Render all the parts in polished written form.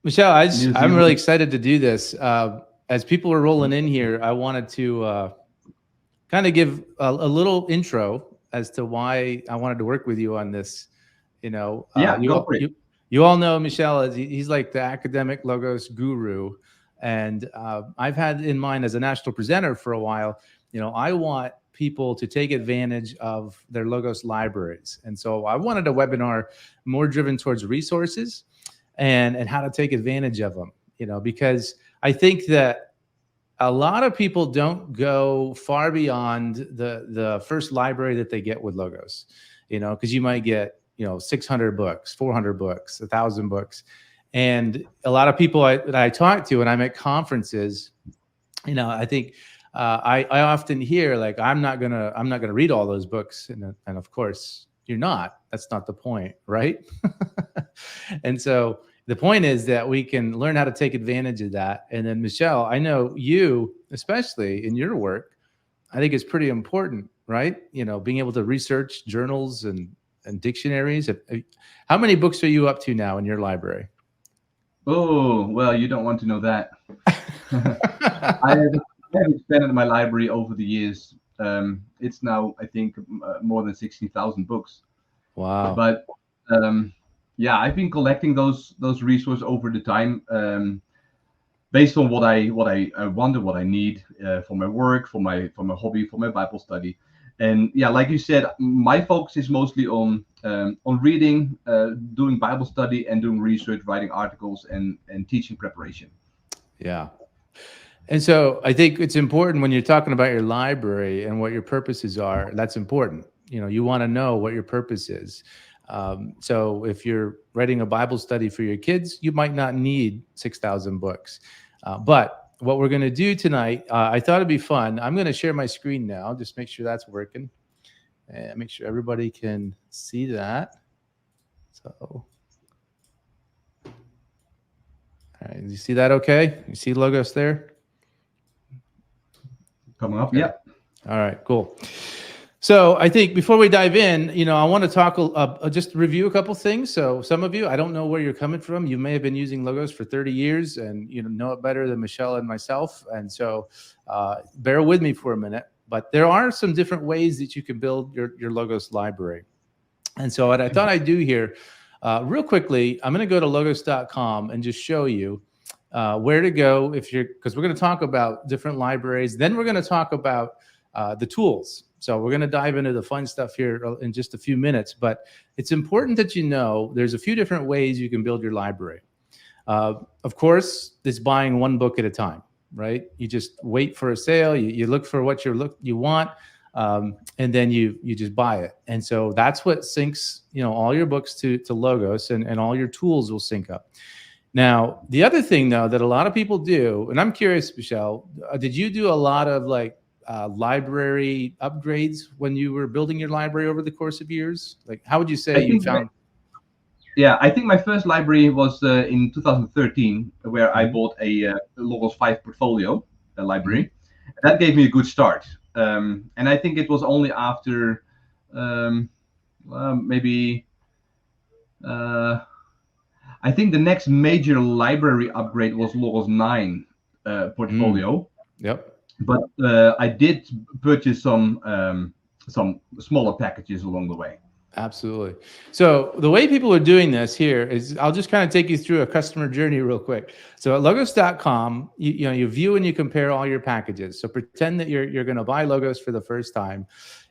Michelle, I'm really museum. excited to do this. As people are rolling in here, I wanted to kind of give a little intro as to why I wanted to work with you on this. You know, Yeah, go for it. you all know Michel as he's like the academic logos guru, and I've had in mind as a national presenter for a while. You know, I want people to take advantage of their logos libraries, and so I wanted a webinar more driven towards resources and how to take advantage of them. You know, because I think that a lot of people don't go far beyond the first library that they get with logos, you know, because you might get, you know, 600 books, 400 books, 1,000 books. And a lot of people that I talk to and I'm at conferences, you know, I think I often hear like, I'm not gonna read all those books. And of course you're not, that's not the point, right? And so the point is that we can learn how to take advantage of that. And then Michelle, I know you, especially in your work, I think it's pretty important, right? You know, being able to research journals and dictionaries. How many books are you up to now in your library? Oh, well, you don't want to know that. I have expanded my library over the years. It's now, I think, more than 16,000 books. Wow. But yeah, I've been collecting those resources over the time, based on what I want and what I need for my work, for my hobby, for my Bible study. And yeah, like you said, my focus is mostly on reading, doing Bible study, and doing research, writing articles, and teaching preparation. Yeah. And so I think it's important when you're talking about your library and what your purposes are. That's important. You know, you want to know what your purpose is. So if you're writing a Bible study for your kids, you might not need 6,000 books. But what we're going to do tonight, I thought it'd be fun. I'm going to share my screen now. Just make sure that's working and make sure everybody can see that. So, all right, you see that okay? You see logos there? Coming up, Okay. yeah. All right, cool. So I think before we dive in, you know, I want to talk, just review a couple things. So some of you, I don't know where you're coming from. You may have been using logos for 30 years and you know it better than Michelle and myself. And so bear with me for a minute. But there are some different ways that you can build your logos library. And so what I thought I'd do here, real quickly, I'm going to go to logos.com and just show you where to go if you're, because we're going to talk about different libraries. Then we're going to talk about the tools. So we're going to dive into the fun stuff here in just a few minutes. But it's important that you know there's a few different ways you can build your library. Of course, it's buying one book at a time, right? You just wait for a sale. You look for what you want, and then you just buy it. And so that's what syncs, you know, all your books to Logos, and all your tools will sync up. Now, the other thing though that a lot of people do, and I'm curious, Michelle, did you do a lot of like library upgrades when you were building your library over the course of years? Like, how would you say I you think found? Yeah, I think my first library was in 2013, where I Mhm, bought a Logos 5 portfolio mhm. library. That gave me a good start. And I think it was only after um, maybe, uh, I think the next major library upgrade was Logos 9 Mm, portfolio. yep. But I did purchase some smaller packages along the way. Absolutely. So the way people are doing this here is I'll just kind of take you through a customer journey real quick. So at logos.com, you know, you view and you compare all your packages. So pretend that you're going to buy logos for the first time.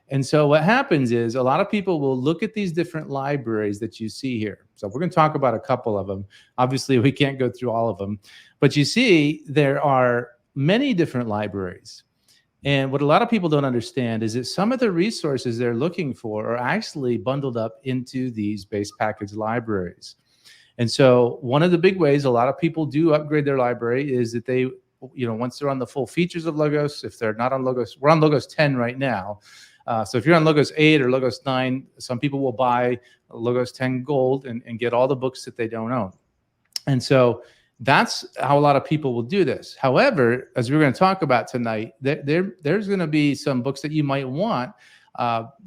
And so what happens is a lot of people will look at these different libraries that you see here. So we're going to talk about a couple of them. Obviously, we can't go through all of them, but you see there are many different libraries. And what a lot of people don't understand is that some of the resources they're looking for are actually bundled up into these base package libraries. And so one of the big ways a lot of people do upgrade their library is that they, you know, once they're on the full features of Logos, if they're not on Logos, we're on Logos 10 right now. So if you're on Logos 8 or Logos 9, some people will buy Logos 10 Gold and get all the books that they don't own. And so that's how a lot of people will do this. However, as we're going to talk about tonight, there's going to be some books that you might want,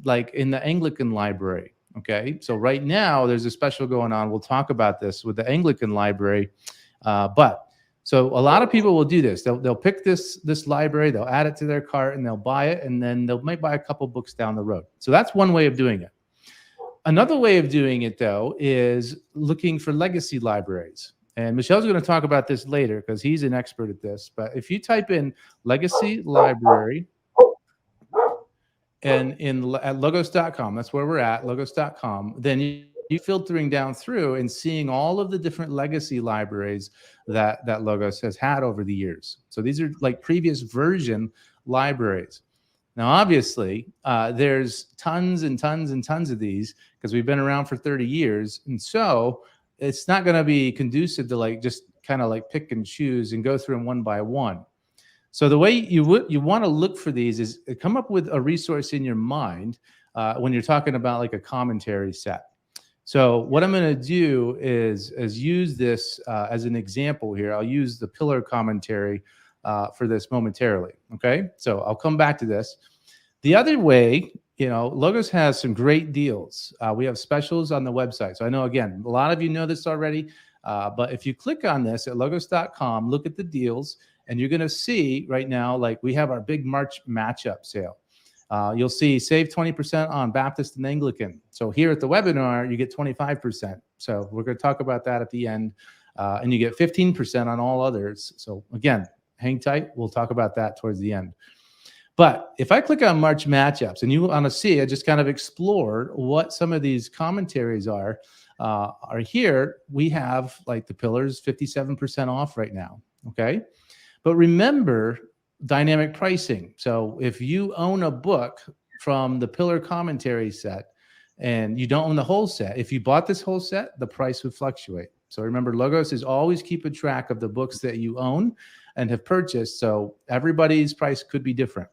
like in the Anglican library. Okay. So right now there's a special going on. We'll talk about this with the Anglican library. But so a lot of people will do this. They'll pick this library, they'll add it to their cart, and they'll buy it, and then they might buy a couple books down the road. So that's one way of doing it. Another way of doing it, though, is looking for legacy libraries. And Michel's going to talk about this later because he's an expert at this. But if you type in legacy library and at logos.com, that's where we're at, logos.com, then you're filtering down through and seeing all of the different legacy libraries that Logos has had over the years. So these are like previous version libraries. Now, obviously, there's tons and tons and tons of these because we've been around for 30 years. And so it's not going to be conducive to like just kind of like pick and choose and go through them one by one. So the way you want to look for these is come up with a resource in your mind when you're talking about like a commentary set. So what I'm going to do is use this as an example here. I'll use the pillar commentary for this momentarily. Okay, so I'll come back to this. The other way, Logos has some great deals. We have specials on the website. So I know, again, a lot of you know this already, but if you click on this at logos.com, look at the deals, and you're going to see right now, like we have our big March matchup sale. You'll see save 20% on Baptist and Anglican. So here at the webinar, you get 25%. So we're going to talk about that at the end, and you get 15% on all others. So again, hang tight. We'll talk about that towards the end. But if I click on March matchups and you want to see, I just kind of explore what some of these commentaries are here. We have like the pillars 57% off right now. Okay. But remember dynamic pricing. So if you own a book from the pillar commentary set and you don't own the whole set, if you bought this whole set, the price would fluctuate. So remember, Logos is always keeping track of the books that you own and have purchased. So everybody's price could be different.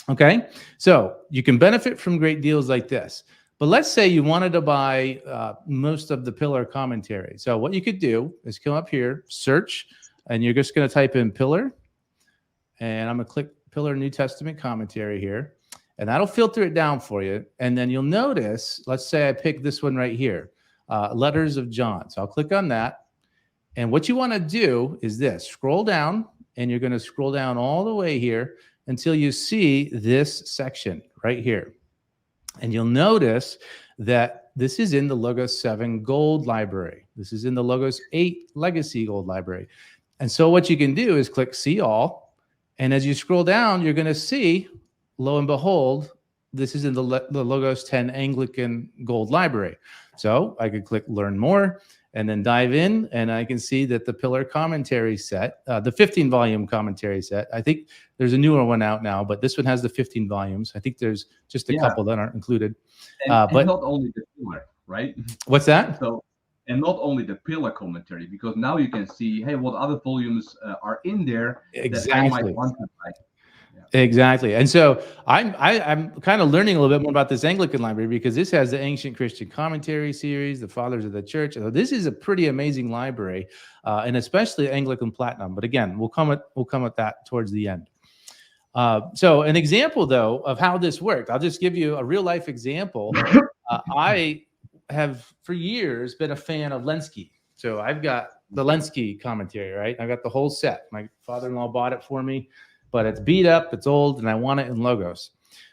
Okay, so you can benefit from great deals like this. But let's say you wanted to buy most of the pillar commentary. So what you could do is come up here, search, and you're just going to type in pillar. And I'm going to click pillar New Testament commentary here. And that'll filter it down for you. And then you'll notice, let's say I pick this one right here, Letters of John. So I'll click on that. And what you want to do is this, scroll down, and you're going to scroll down all the way here until you see this section right here. And you'll notice that this is in the Logos 7 Gold Library. This is in the Logos 8 Legacy Gold Library. And so what you can do is click See All. And as you scroll down, you're going to see, lo and behold, this is in the Logos 10 Anglican Gold Library. So I could click Learn More and then dive in, and I can see that the pillar commentary set, the 15-volume commentary set, I think there's a newer one out now, but this one has the 15 volumes. I think there's just a couple that aren't included. And but not only the pillar, right? What's that? So, and not only the pillar commentary, because now you can see, hey, what other volumes are in there that I might want to buy. Exactly. And so I'm kind of learning a little bit more about this Anglican library because this has the Ancient Christian Commentary series, the Fathers of the Church. So this is a pretty amazing library, and especially Anglican Platinum. But again, we'll come at that towards the end. So an example, though, of how this worked, I'll just give you a real life example. I have for years been a fan of Lenski. So I've got the Lenski commentary, right? I got the whole set. My father-in-law bought it for me. But it's beat up, it's old, and I want it in Logos.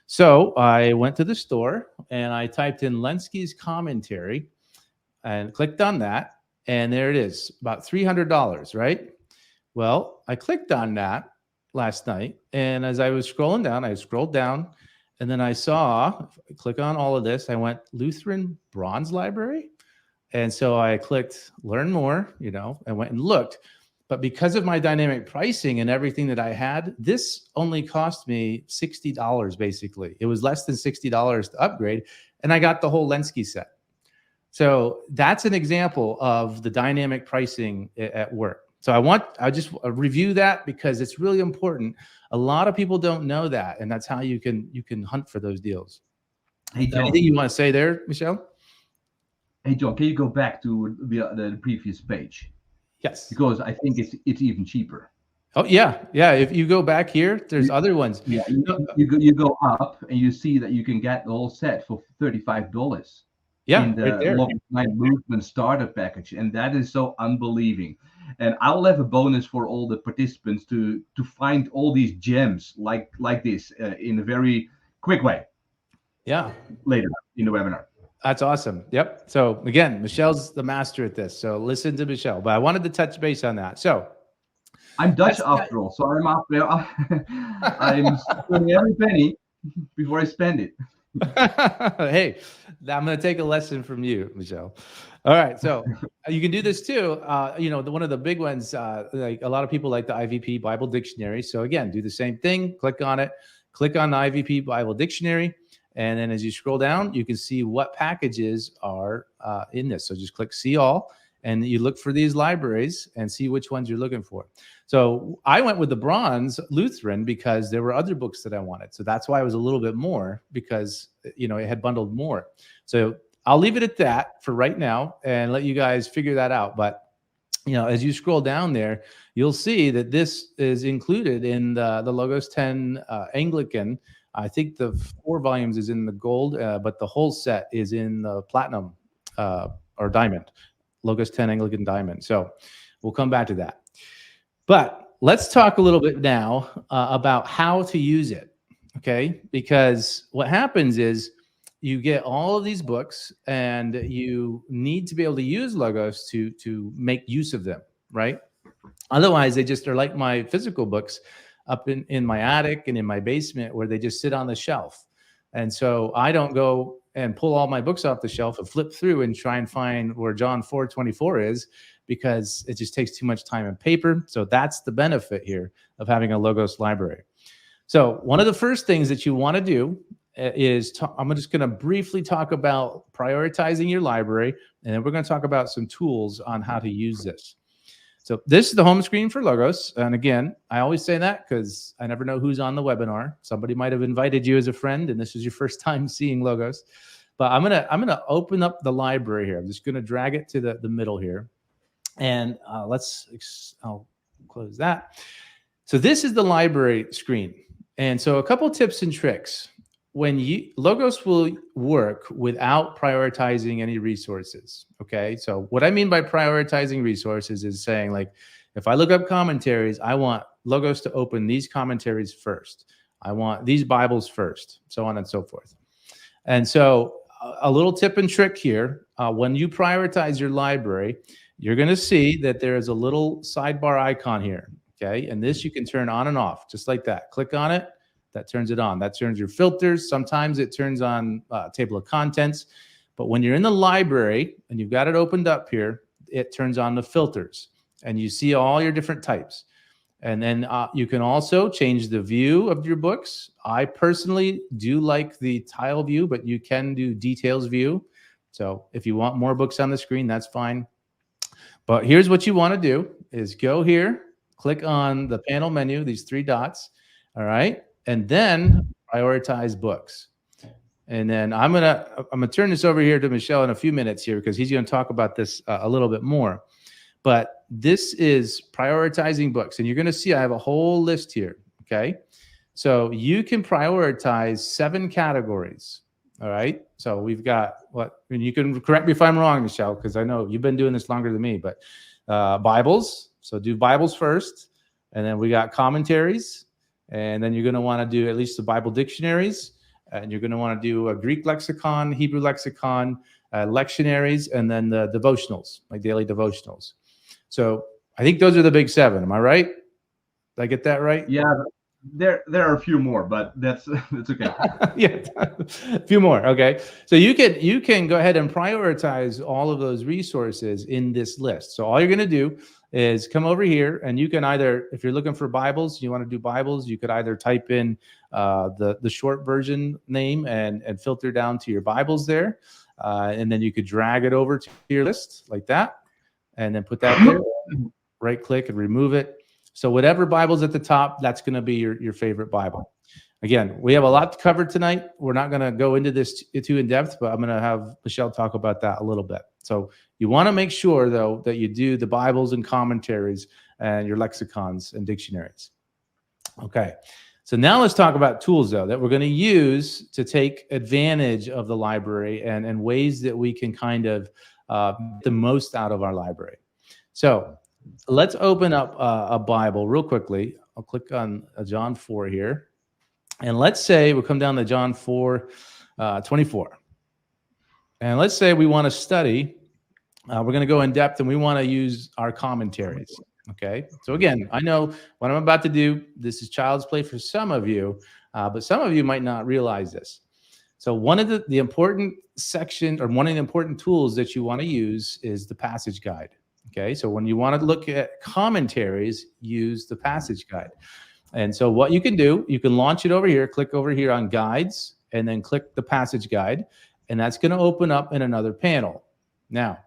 So I went to the store and I typed in Lenski's commentary and clicked on that. And there it is, about $300, right? Well, I clicked on that last night. And as I was scrolling down, I scrolled down and then I saw, click on all of this. I went Lutheran Bronze Library. And so I clicked Learn More, I went and looked. But because of my dynamic pricing and everything that I had, this only cost me $60, basically. It was less than $60 to upgrade, and I got the whole Lenski set. So that's an example of the dynamic pricing at work. So I just review that because it's really important. A lot of people don't know that, and that's how you can hunt for those deals. Hey, John, anything you want to say there, Michel? Hey, John, can you go back to the previous page? Yes. Because I think it's even cheaper. Oh, yeah. Yeah. If you go back here, there's other ones. Yeah. You go up and you see that you can get the whole set for $35. Yeah. In the Long Night Movement starter package. And that is so unbelieving. And I'll have a bonus for all the participants to find all these gems like this in a very quick way Yeah. later in the webinar. That's awesome. Yep. So again, Michel's the master at this. So listen to Michel. But I wanted to touch base on that. So I'm Dutch that's after all, so I'm spending every penny before I spend it. Hey, I'm going to take a lesson from you, Michel. All right. So you can do this too. One of the big ones, like a lot of people like the IVP Bible Dictionary. So again, do the same thing. Click on it. Click on the IVP Bible Dictionary. And then as you scroll down, you can see what packages are in this. So just click see all, and you look for these libraries and see which ones you're looking for. So I went with the bronze Lutheran because there were other books that I wanted. So that's why it was a little bit more, because it had bundled more. So I'll leave it at that for right now and let you guys figure that out. But as you scroll down there, you'll see that this is included in the Logos 10 Anglican. I think the 4 volumes is in the gold, but the whole set is in the platinum or diamond, Logos 10 Anglican diamond. So we'll come back to that. But let's talk a little bit now about how to use it, okay? Because what happens is you get all of these books and you need to be able to use Logos to make use of them, right? Otherwise, they just are like my physical books up in my attic and in my basement, where they just sit on the shelf. And so I don't go and pull all my books off the shelf and flip through and try and find where John 4:24 is, because it just takes too much time and paper. So that's the benefit here of having a Logos library. So one of the first things that you want to do is I'm just going to briefly talk about prioritizing your library, and then we're going to talk about some tools on how to use this. So this is the home screen for Logos. And again, I always say that because I never know who's on the webinar. Somebody might have invited you as a friend, and this is your first time seeing Logos. But I'm gonna open up the library here. I'm just gonna drag it to the middle here, and I'll close that. So this is the library screen, and so a couple tips and tricks. Logos will work without prioritizing any resources. Okay. So what I mean by prioritizing resources is saying, like, if I look up commentaries, I want Logos to open these commentaries first. I want these Bibles first, so on and so forth. And so a little tip and trick here, when you prioritize your library, you're going to see that there is a little sidebar icon here. Okay. And this you can turn on and off just like that. Click on it. That turns it on. That turns your filters. Sometimes it turns on table of contents. But when you're in the library and you've got it opened up here, it turns on the filters. And you see all your different types. And then you can also change the view of your books. I personally do like the tile view, but you can do details view. So if you want more books on the screen, that's fine. But here's what you want to do is go here, click on the panel menu, these 3 dots. All right. And then prioritize books. And then I'm gonna turn this over here to Michel in a few minutes here, because he's going to talk about this a little bit more. But this is prioritizing books, and you're going to see I have a whole list here. Okay, so you can prioritize 7 categories. All right, so we've got and you can correct me if I'm wrong, Michel, because I know you've been doing this longer than me. But Bibles, so do Bibles first, and then we got commentaries. And then you're going to want to do at least the Bible dictionaries, and you're going to want to do a Greek lexicon, Hebrew lexicon, lectionaries, and then the devotionals, like daily devotionals. So I think those are the big 7. Am I right? Did I get that right? Yeah, there are a few more, but that's okay. Yeah, a few more. Okay, so you can go ahead and prioritize all of those resources in this list. So all you're going to do is come over here, and you can either, if you're looking for Bibles, you want to do Bibles, you could either type in the short version name and filter down to your Bibles there, and then you could drag it over to your list like that, and then put that there. Right click and remove it. So whatever Bible's at the top, that's going to be your favorite Bible. Again, we have a lot to cover tonight. We're not going to go into this too in depth, but I'm going to have Michel talk about that a little bit. So you want to make sure, though, that you do the Bibles and commentaries and your lexicons and dictionaries. Okay. So now let's talk about tools, though, that we're going to use to take advantage of the library and ways that we can kind of get the most out of our library. So let's open up a Bible real quickly. I'll click on John 4 here. And let's say we'll come down to John 4, 24. And let's say we want to study. We're going to go in depth and we want to use our commentaries. Okay. So again, I know what I'm about to do, this is child's play for some of you, but some of you might not realize this. So one of the important section or one of the important tools that you want to use is the passage guide. Okay. So when you want to look at commentaries, use the passage guide. And so what you can do, you can launch it over here, click over here on guides, and then click the passage guide. And that's going to open up in another panel. Now,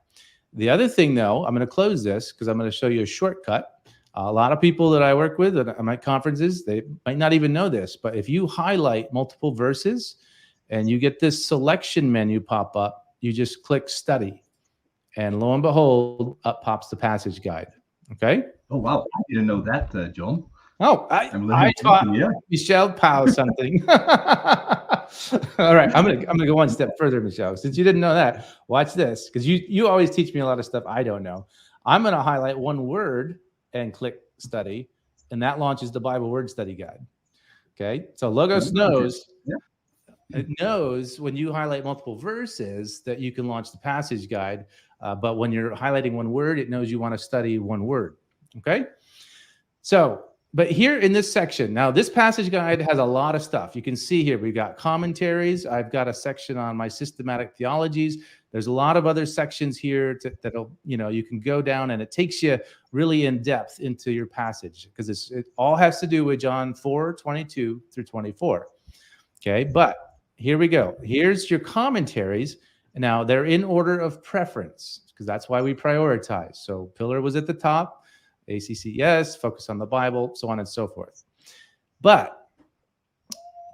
the other thing though, I'm going to close this because I'm going to show you a shortcut. A lot of people that I work with at my conferences, they might not even know this, but if you highlight multiple verses and you get this selection menu pop up, you just click study. And lo and behold, up pops the passage guide. Okay. Oh, wow. I didn't know that, John. Oh, I taught Michel Pauw something. All right, I'm gonna go one step further, Michel. Since you didn't know that, watch this, because you always teach me a lot of stuff I don't know. I'm gonna highlight one word and click study, and that launches the Bible word study guide. Okay, so Logos knows. It knows when you highlight multiple verses that you can launch the passage guide, but when you're highlighting one word, it knows you want to study one word. Okay, so. But here in this section, now this passage guide has a lot of stuff. You can see here, we've got commentaries. I've got a section on my systematic theologies. There's a lot of other sections here that'll, you can go down and it takes you really in depth into your passage because it all has to do with John 4, 22 through 24. Okay, but here we go. Here's your commentaries. Now they're in order of preference because that's why we prioritize. So Pillar was at the top. ACCS, focus on the Bible, so on and so forth. But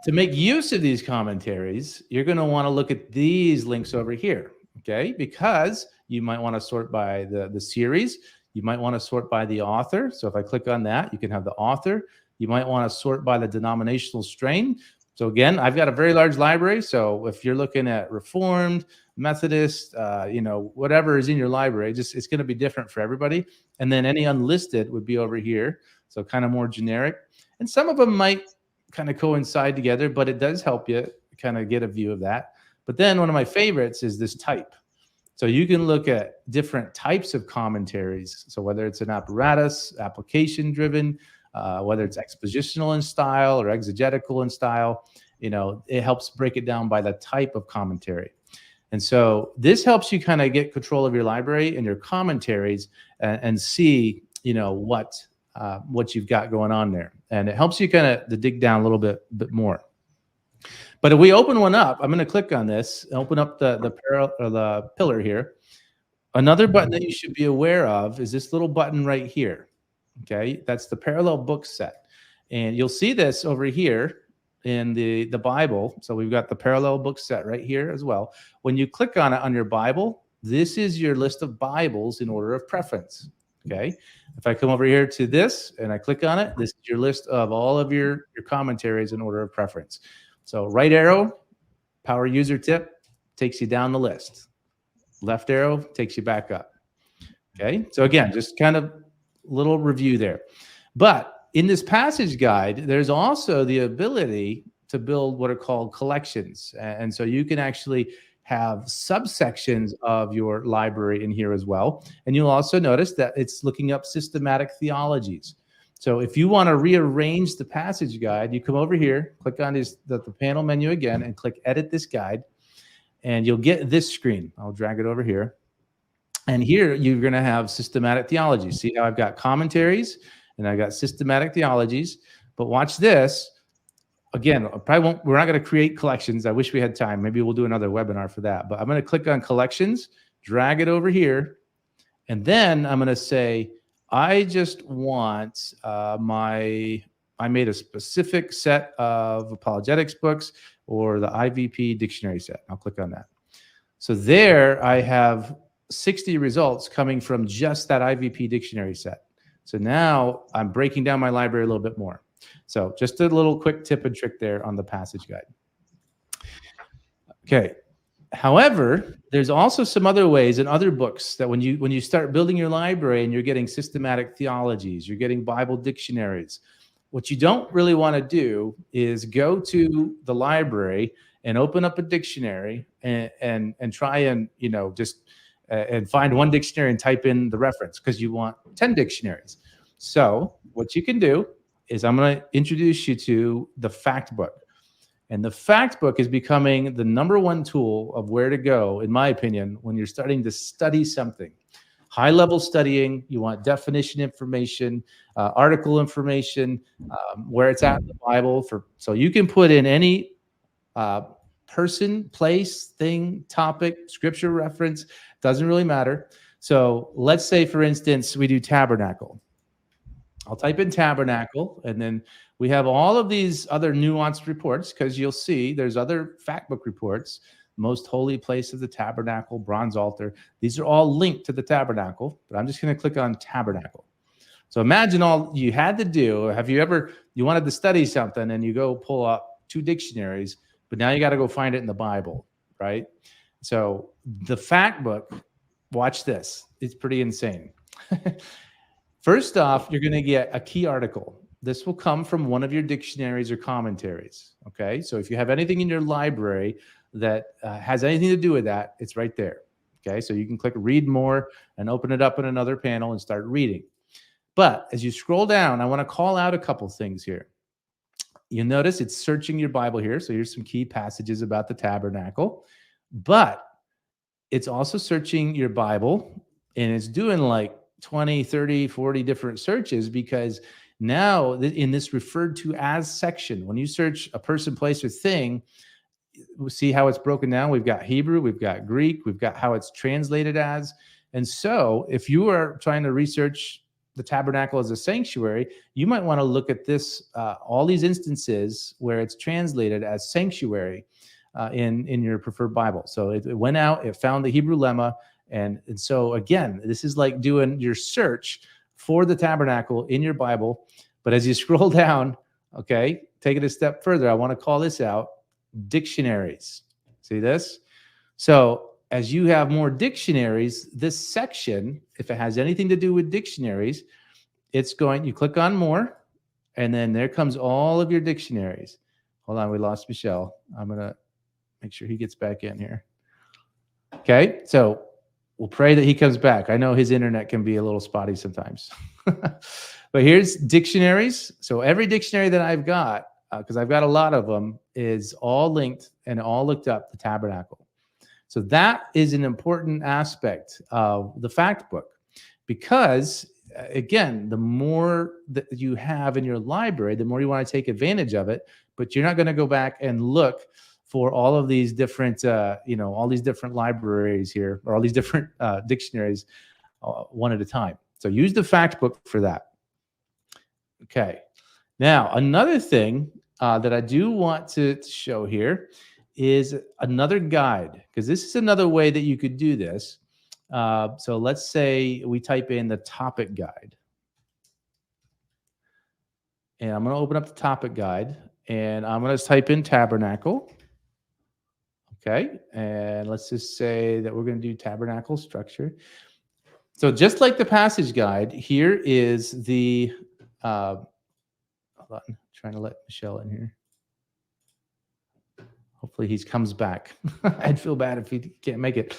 to make use of these commentaries, you're going to want to look at these links over here, okay? Because you might want to sort by the series. You might want to sort by the author. So if I click on that, you can have the author. You might want to sort by the denominational strain. So again, I've got a very large library. So if you're looking at Reformed, Methodist, whatever is in your library, it's going to be different for everybody. And then any unlisted would be over here. So kind of more generic. And some of them might kind of coincide together, but it does help you kind of get a view of that. But then one of my favorites is this type. So you can look at different types of commentaries. So whether it's an apparatus, application driven, whether it's expositional in style or exegetical in style, it helps break it down by the type of commentary. And so this helps you kind of get control of your library and your commentaries and see, what you've got going on there. And it helps you kind of to dig down a little bit more. But if we open one up, I'm going to click on this, open up the pillar here. Another button that you should be aware of is this little button right here. Okay, that's the parallel book set. And you'll see this over here in the Bible. So we've got the parallel book set right here as well. When you click on it on your Bible, this is your list of Bibles in order of preference. Okay, if I come over here to this and I click on it, this is your list of all of your commentaries in order of preference. So right arrow, power user tip, takes you down the list. Left arrow takes you back up. Okay, so again, just kind of little review there. But in this passage guide, there's also the ability to build what are called collections. And so you can actually have subsections of your library in here as well. And you'll also notice that it's looking up systematic theologies. So if you want to rearrange the passage guide, you come over here, click on the panel menu again, and click Edit this guide, and you'll get this screen. I'll drag it over here. And here you're going to have systematic theology. See how I've got commentaries and I've got systematic theologies. But watch this. Again, we're not going to create collections. I wish we had time. Maybe we'll do another webinar for that. But I'm going to click on collections, drag it over here, and then I'm going to say, I just want I made a specific set of apologetics books or the IVP dictionary set. I'll click on that. So there I have 60 results coming from just that IVP dictionary set. So now I'm breaking down my library a little bit more. So just a little quick tip and trick there on the passage guide. Okay. However, there's also some other ways in other books that when you start building your library and you're getting systematic theologies, you're getting Bible dictionaries, what you don't really want to do is go to the library and open up a dictionary and try and just and find one dictionary and type in the reference because you want 10 dictionaries. So what you can do is I'm going to introduce you to the Factbook. And the Factbook is becoming the #1 tool of where to go, in my opinion, when you're starting to study something. High-level studying, you want definition information, article information, where it's at in the Bible. So you can put in any person, place, thing, topic, scripture reference, doesn't really matter. So let's say, for instance, we do tabernacle. I'll type in tabernacle, and then we have all of these other nuanced reports because you'll see there's other Factbook reports, most holy place of the tabernacle, bronze altar. These are all linked to the tabernacle, but I'm just going to click on tabernacle. So imagine all you had to do. Have you wanted to study something and you go pull up 2 dictionaries, but now you got to go find it in the Bible, right? So the Factbook, watch this. It's pretty insane. First off, you're going to get a key article. This will come from one of your dictionaries or commentaries, okay? So if you have anything in your library that has anything to do with that, it's right there, okay? So you can click read more and open it up in another panel and start reading. But as you scroll down, I want to call out a couple things here. You'll notice it's searching your Bible here. So here's some key passages about the tabernacle. But it's also searching your Bible, and it's doing like 20, 30, 40 different searches because now in this referred to as section, when you search a person, place, or thing, we'll see how it's broken down. We've got Hebrew, we've got Greek, we've got how it's translated as. And so if you are trying to research the tabernacle as a sanctuary, you might want to look at this, all these instances where it's translated as sanctuary in your preferred Bible. So it went out, it found the Hebrew lemma. And so again, this is like doing your search for the tabernacle in your Bible. But as you scroll down, okay, take it a step further. I want to call this out, dictionaries. See this? So as you have more dictionaries, this section, if it has anything to do with dictionaries, you click on more, and then there comes all of your dictionaries. Hold on, we lost Michel. I'm going to make sure he gets back in here. Okay, so we'll pray that he comes back. I know his internet can be a little spotty sometimes. But here's dictionaries. So every dictionary that I've got, because I've got a lot of them, is all linked and all looked up the tabernacle. So that is an important aspect of the Factbook because, again, the more that you have in your library, the more you want to take advantage of it, but you're not going to go back and look for all of these different, all these different libraries here, or all these different dictionaries one at a time. So use the Factbook for that. Okay. Now, another thing that I do want to show here is another guide, because this is another way that you could do this. So let's say we type in the topic guide. And I'm going to open up the topic guide, and I'm going to type in tabernacle. Okay, and let's just say that we're going to do tabernacle structure. So just like the passage guide, here is the, hold on, I'm trying to let Michel in here. Hopefully he comes back. I'd feel bad if he can't make it.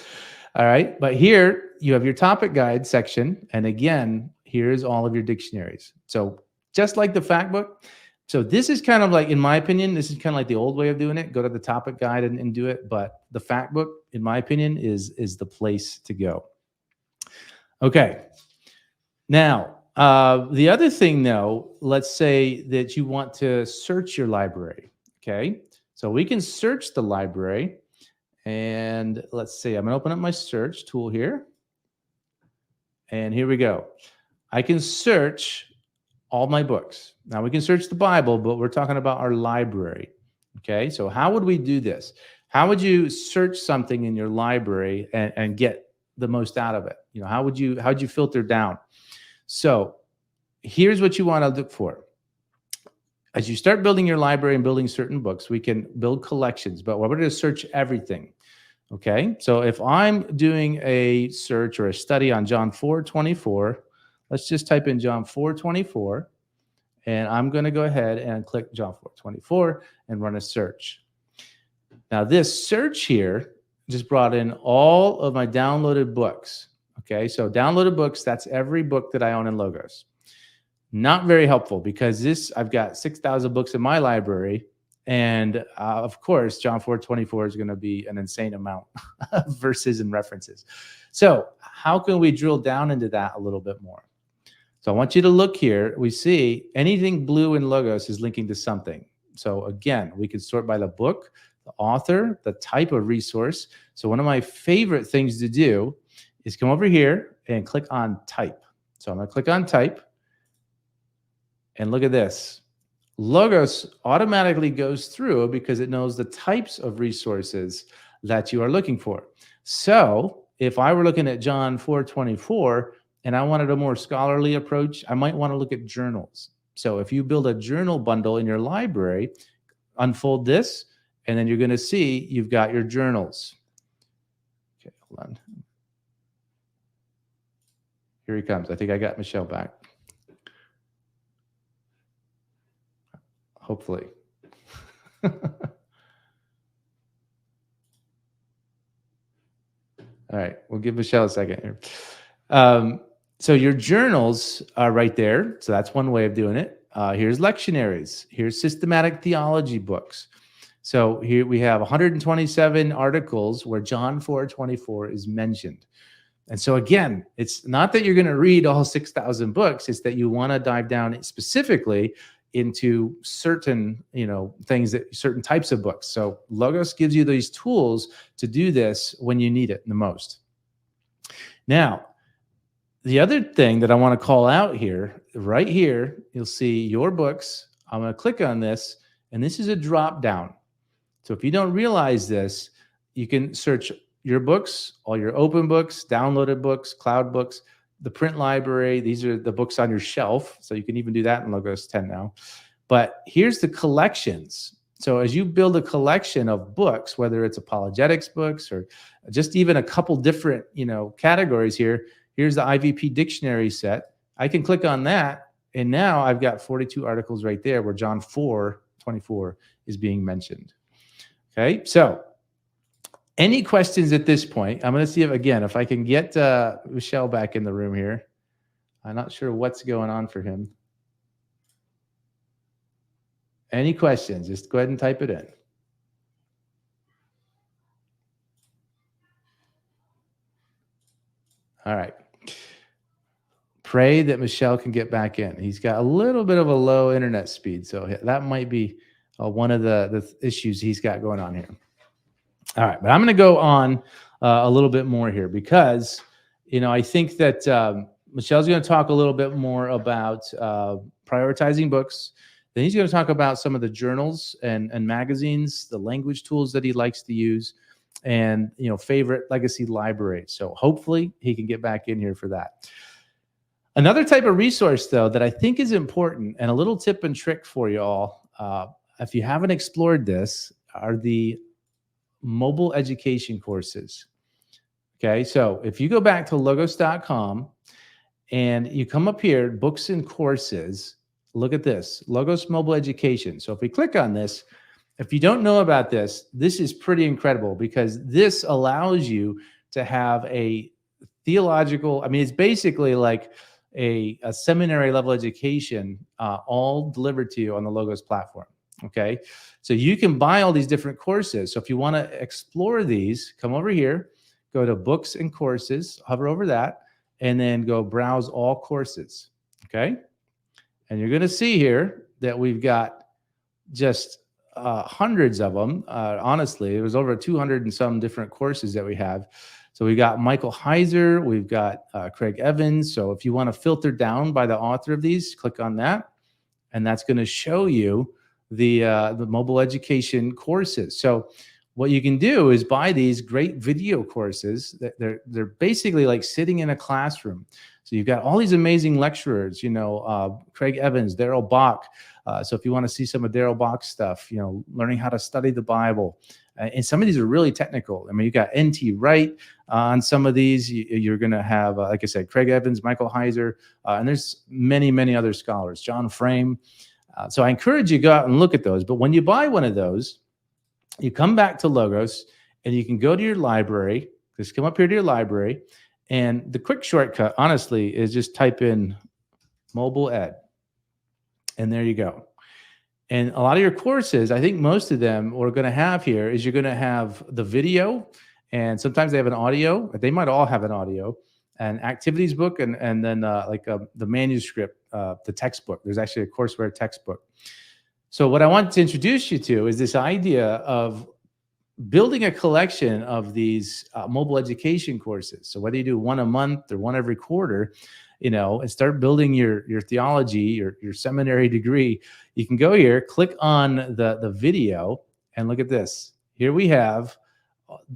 All right, but here you have your topic guide section. And again, here's all of your dictionaries. So just like the Factbook, so this is kind of like, in my opinion, this is kind of like the old way of doing it. Go to the topic guide and do it. But the Factbook, in my opinion, is the place to go. Okay. Now, the other thing, though, let's say that you want to search your library. Okay. So we can search the library. And let's see, I'm going to open up my search tool here. And here we go. I can search all my books. Now we can search the Bible, but we're talking about our library. Okay, so how would we do this? How would you search something in your library and get the most out of it? How'd you filter down? So here's what you want to look for. As you start building your library and building certain books, we can build collections, but we're going to search everything. Okay, so if I'm doing a search or a study on John 4:24, let's just type in John 4:24, and I'm going to go ahead and click John 4:24 and run a search. Now, this search here just brought in all of my downloaded books. Okay, so downloaded books, that's every book that I own in Logos. Not very helpful because I've got 6,000 books in my library. And of course, John 4:24 is going to be an insane amount of verses and references. So how can we drill down into that a little bit more? So I want you to look here. We see anything blue in Logos is linking to something. So again, we can sort by the book, the author, the type of resource. So one of my favorite things to do is come over here and click on type. So I'm going to click on type. And look at this. Logos automatically goes through because it knows the types of resources that you are looking for. So if I were looking at John 4:24 and I wanted a more scholarly approach, I might want to look at journals. So if you build a journal bundle in your library, unfold this, and then you're going to see you've got your journals. Okay, hold on. Here he comes. I think I got Michel back. Hopefully. All right, we'll give Michel a second here. So your journals are right there. So that's one way of doing it. Here's lectionaries. Here's systematic theology books. So here we have 127 articles where John 4:24 is mentioned. And so again, it's not that you're going to read all 6,000 books. It's that you want to dive down specifically into certain, things, that certain types of books. So Logos gives you these tools to do this when you need it the most. Now, the other thing that I want to call out here, right here, you'll see your books. I'm going to click on this, and this is a drop down. So if you don't realize this, you can search your books, all your open books, downloaded books, cloud books, the print library. These are the books on your shelf. So you can even do that in Logos 10 now. But here's the collections. So as you build a collection of books, whether it's apologetics books or just even a couple different, categories here, here's the IVP dictionary set. I can click on that. And now I've got 42 articles right there where John 4:24 is being mentioned. Okay. So any questions at this point? I'm going to see if I can get Michel back in the room here. I'm not sure what's going on for him. Any questions? Just go ahead and type it in. All right. Pray that Michel can get back in. He's got a little bit of a low internet speed, so that might be one of the issues he's got going on here. All right, but I'm going to go on a little bit more here because, I think that Michel's going to talk a little bit more about prioritizing books. Then he's going to talk about some of the journals and magazines, the language tools that he likes to use, and favorite legacy libraries. So hopefully he can get back in here for that. Another type of resource, though, that I think is important, and a little tip and trick for you all, if you haven't explored this, are the mobile education courses. Okay, so if you go back to logos.com and you come up here, books and courses, look at this, Logos Mobile Education. So if we click on this, if you don't know about this, this is pretty incredible because this allows you to have a theological, it's basically like a seminary level education all delivered to you on the Logos platform. Okay, so you can buy all these different courses. So if you want to explore these, come over here, go to books and courses, hover over that, and then go browse all courses. Okay, and you're going to see here that we've got just hundreds of them. Honestly, it was over 200 and some different courses that we have. So we got Michael Heiser, we've got Craig Evans. So if you want to filter down by the author of these, click on that, and that's going to show you the mobile education courses. So what you can do is buy these great video courses that they're basically like sitting in a classroom. So you've got all these amazing lecturers, Craig Evans, Daryl Bach. So if you want to see some of Daryl Bach's stuff, learning how to study the Bible, And some of these are really technical. I mean, you got N.T. Wright on some of these. You're going to have, like I said, Craig Evans, Michael Heiser, and there's many, many other scholars, John Frame. So I encourage you to go out and look at those. But when you buy one of those, you come back to Logos and you can go to your library. Just come up here to your library. And the quick shortcut, honestly, is just type in mobile ed. And there you go. And a lot of your courses, I think most of them we're going to have here is you're going to have the video, and sometimes they have an audio. They might all have an audio, an activities book, and then the manuscript, the textbook. There's actually a courseware textbook. So what I want to introduce you to is this idea of building a collection of these mobile education courses. So whether you do one a month or one every quarter, and start building your theology, your seminary degree, you can go here, click on the video, and look at this. Here we have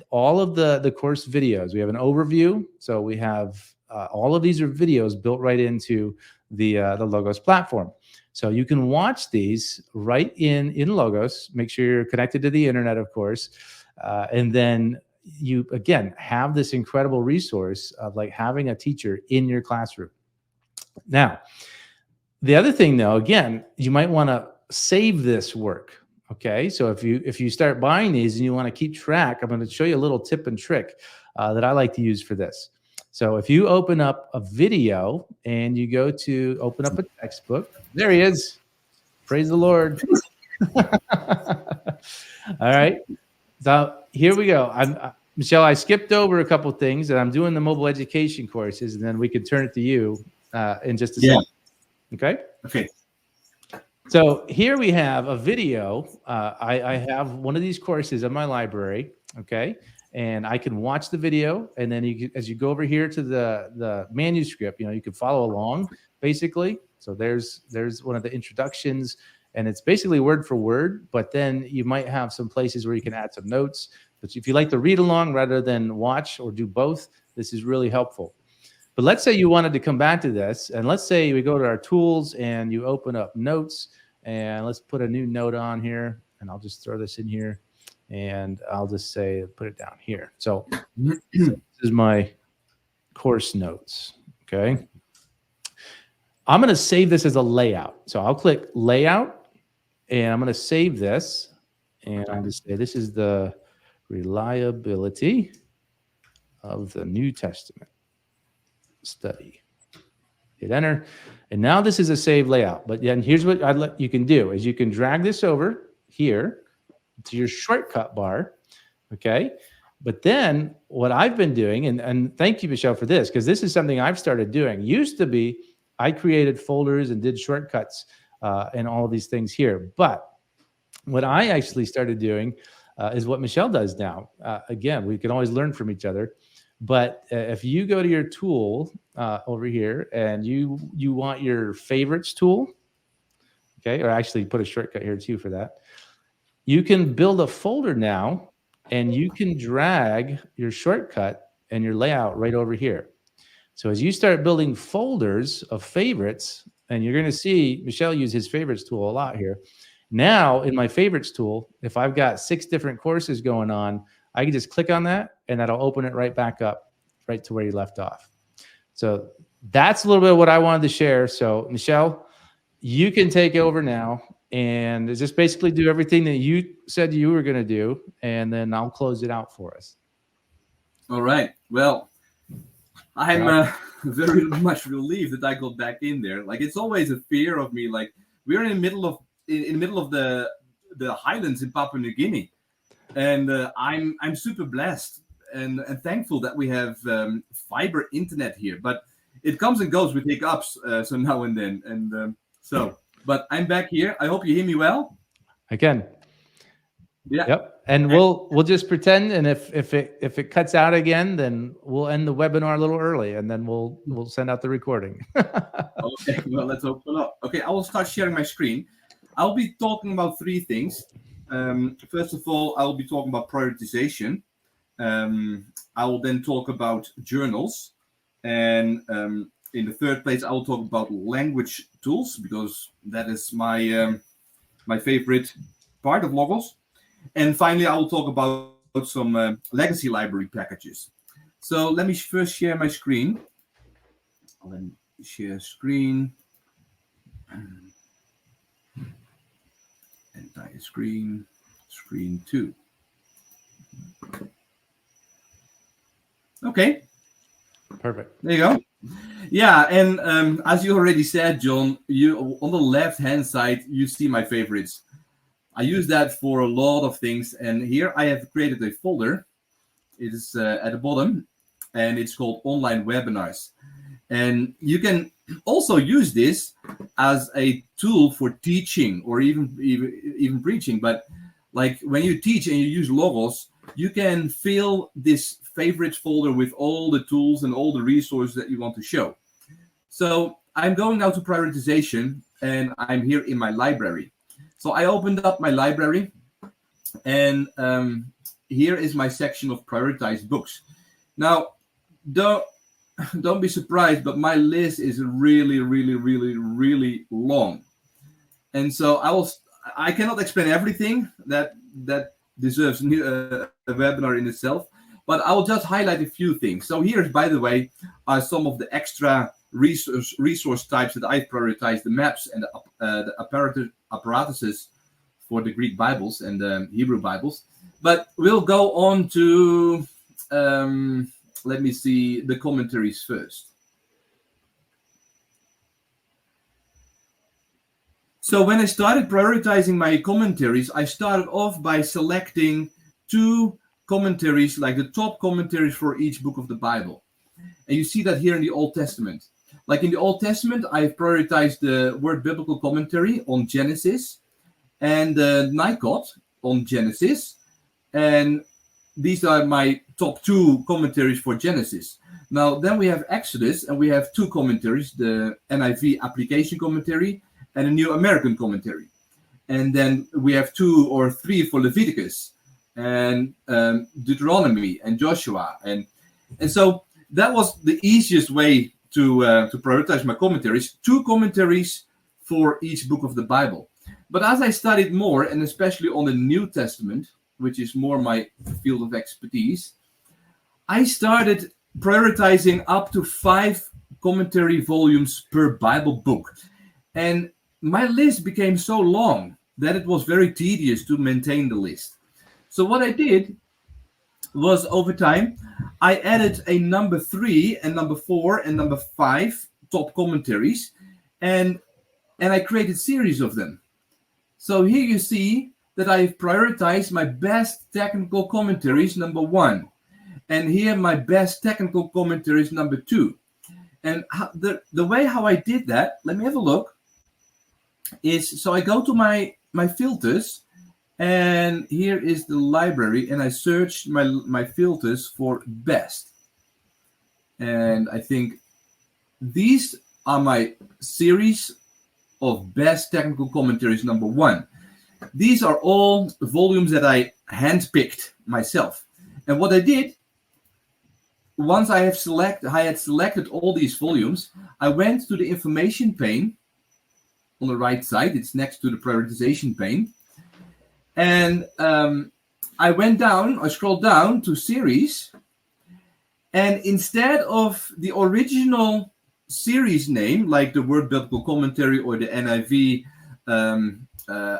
all of the course videos. We have an overview. So we have all of these are videos built right into the Logos platform. So you can watch these right in Logos. Make sure you're connected to the internet, of course. And then you, again, have this incredible resource of like having a teacher in your classroom. Now, the other thing, though, again, you might want to save this work. Okay, so if you start buying these and you want to keep track, I'm going to show you a little tip and trick that I like to use for this. So if you open up a video and you go to open up a textbook, there he is. Praise the Lord. All right. So here we go. Michel, I skipped over a couple of things, and I'm doing the mobile education courses, and then we can turn it to you in just a second. Okay? Okay. So here we have a video. I have one of these courses in my library, okay? And I can watch the video, and then as you go over here to the manuscript, you can follow along, basically. So there's one of the introductions, and it's basically word for word, but then you might have some places where you can add some notes. But if you like to read along rather than watch or do both, this is really helpful. But let's say you wanted to come back to this, and let's say we go to our tools and you open up notes, and let's put a new note on here, and I'll just throw this in here, and I'll just say, put it down here. So this is my course notes, okay? I'm going to save this as a layout. So I'll click layout, and I'm going to save this, and I'll just say this is the reliability of the New Testament study. Hit enter, and now this is a save layout. But then here's what you can do is you can drag this over here to your shortcut bar, okay? But then what I've been doing, and thank you, Michel, for this, because this is something I've started doing. Used to be I created folders and did shortcuts and all of these things here. But what I actually started doing is what Michel does now. Again, we can always learn from each other. But if you go to your tool over here and you want your favorites tool, okay, or actually put a shortcut here too for that, you can build a folder now, and you can drag your shortcut and your layout right over here. So as you start building folders of favorites, and you're going to see Michel use his favorites tool a lot here. Now in my favorites tool, if I've got 6 different courses going on, I can just click on that, and that'll open it right back up, right to where you left off. So that's a little bit of what I wanted to share. So Michel, you can take over now and just basically do everything that you said you were going to do, and then I'll close it out for us. All right. Well, I'm very much relieved that I got back in there. Like, it's always a fear of me. Like, we're in the middle of the highlands in Papua New Guinea, and I'm super blessed and thankful that we have fiber internet here. But it comes and goes with hiccups, so now and then, and but I'm back here. I hope you hear me well. I can. Yeah. Yep. And we'll just pretend, and if it cuts out again, then we'll end the webinar a little early, and then we'll send out the recording. Okay. Well, let's hope not. Okay, I will start sharing my screen. I'll be talking about 3 things. First of all, I will be talking about prioritization. I will then talk about journals, and in the third place, I will talk about language tools, because that is my my favorite part of Logos. And finally, I will talk about some legacy library packages. So let me first share my screen. Let me share screen. Entire screen. Screen 2. Okay. Perfect. There you go. Yeah, and as you already said, John, you on the left-hand side, you see my favorites. I use that for a lot of things, and here I have created a folder. It is at the bottom, and it's called Online Webinars. And you can also use this as a tool for teaching or even preaching. But like when you teach and you use Logos, you can fill this favorites folder with all the tools and all the resources that you want to show. So I'm going now to prioritization, and I'm here in my library. So I opened up my library, and here is my section of prioritized books. Now, don't be surprised, but my list is really, really, really, really long. And so I cannot explain everything that deserves a webinar in itself, but I will just highlight a few things. So here, by the way, are some of the extra resource types that I've prioritized: the maps and the apparatuses for the Greek Bibles and the Hebrew Bibles. But we'll go on to, let me see, the commentaries first. So when I started prioritizing my commentaries, I started off by selecting 2 commentaries, like the top commentaries for each book of the Bible. And you see that here in the Old Testament. Like in the Old Testament, I've prioritized the Word Biblical Commentary on Genesis and the Nikot on Genesis. And these are my top 2 commentaries for Genesis. Now, then we have Exodus, and we have 2 commentaries, the NIV Application Commentary and a New American Commentary. And then we have 2 or 3 for Leviticus and Deuteronomy and Joshua. And so that was the easiest way to prioritize my commentaries. 2 commentaries for each book of the Bible. But as I studied more, and especially on the New Testament, which is more my field of expertise, I started prioritizing up to 5 commentary volumes per Bible book. And my list became so long that it was very tedious to maintain the list. So what I did was, over time, I added a number 3 and number 4 and number 5 top commentaries, and I created series of them. So here you see that I've prioritized my best technical commentaries, number 1. And here my best technical commentaries, number 2. And the way how I did that, let me have a look, is so I go to my filters, and here is the library, and I search my filters for best. And I think these are my series of best technical commentaries, number 1. These are all volumes that I handpicked myself. And what I did, once I had selected all these volumes, I went to the information pane on the right side. It's next to the prioritization pane. And I scrolled down to series. And instead of the original series name, like the Word Biblical Commentary or the NIV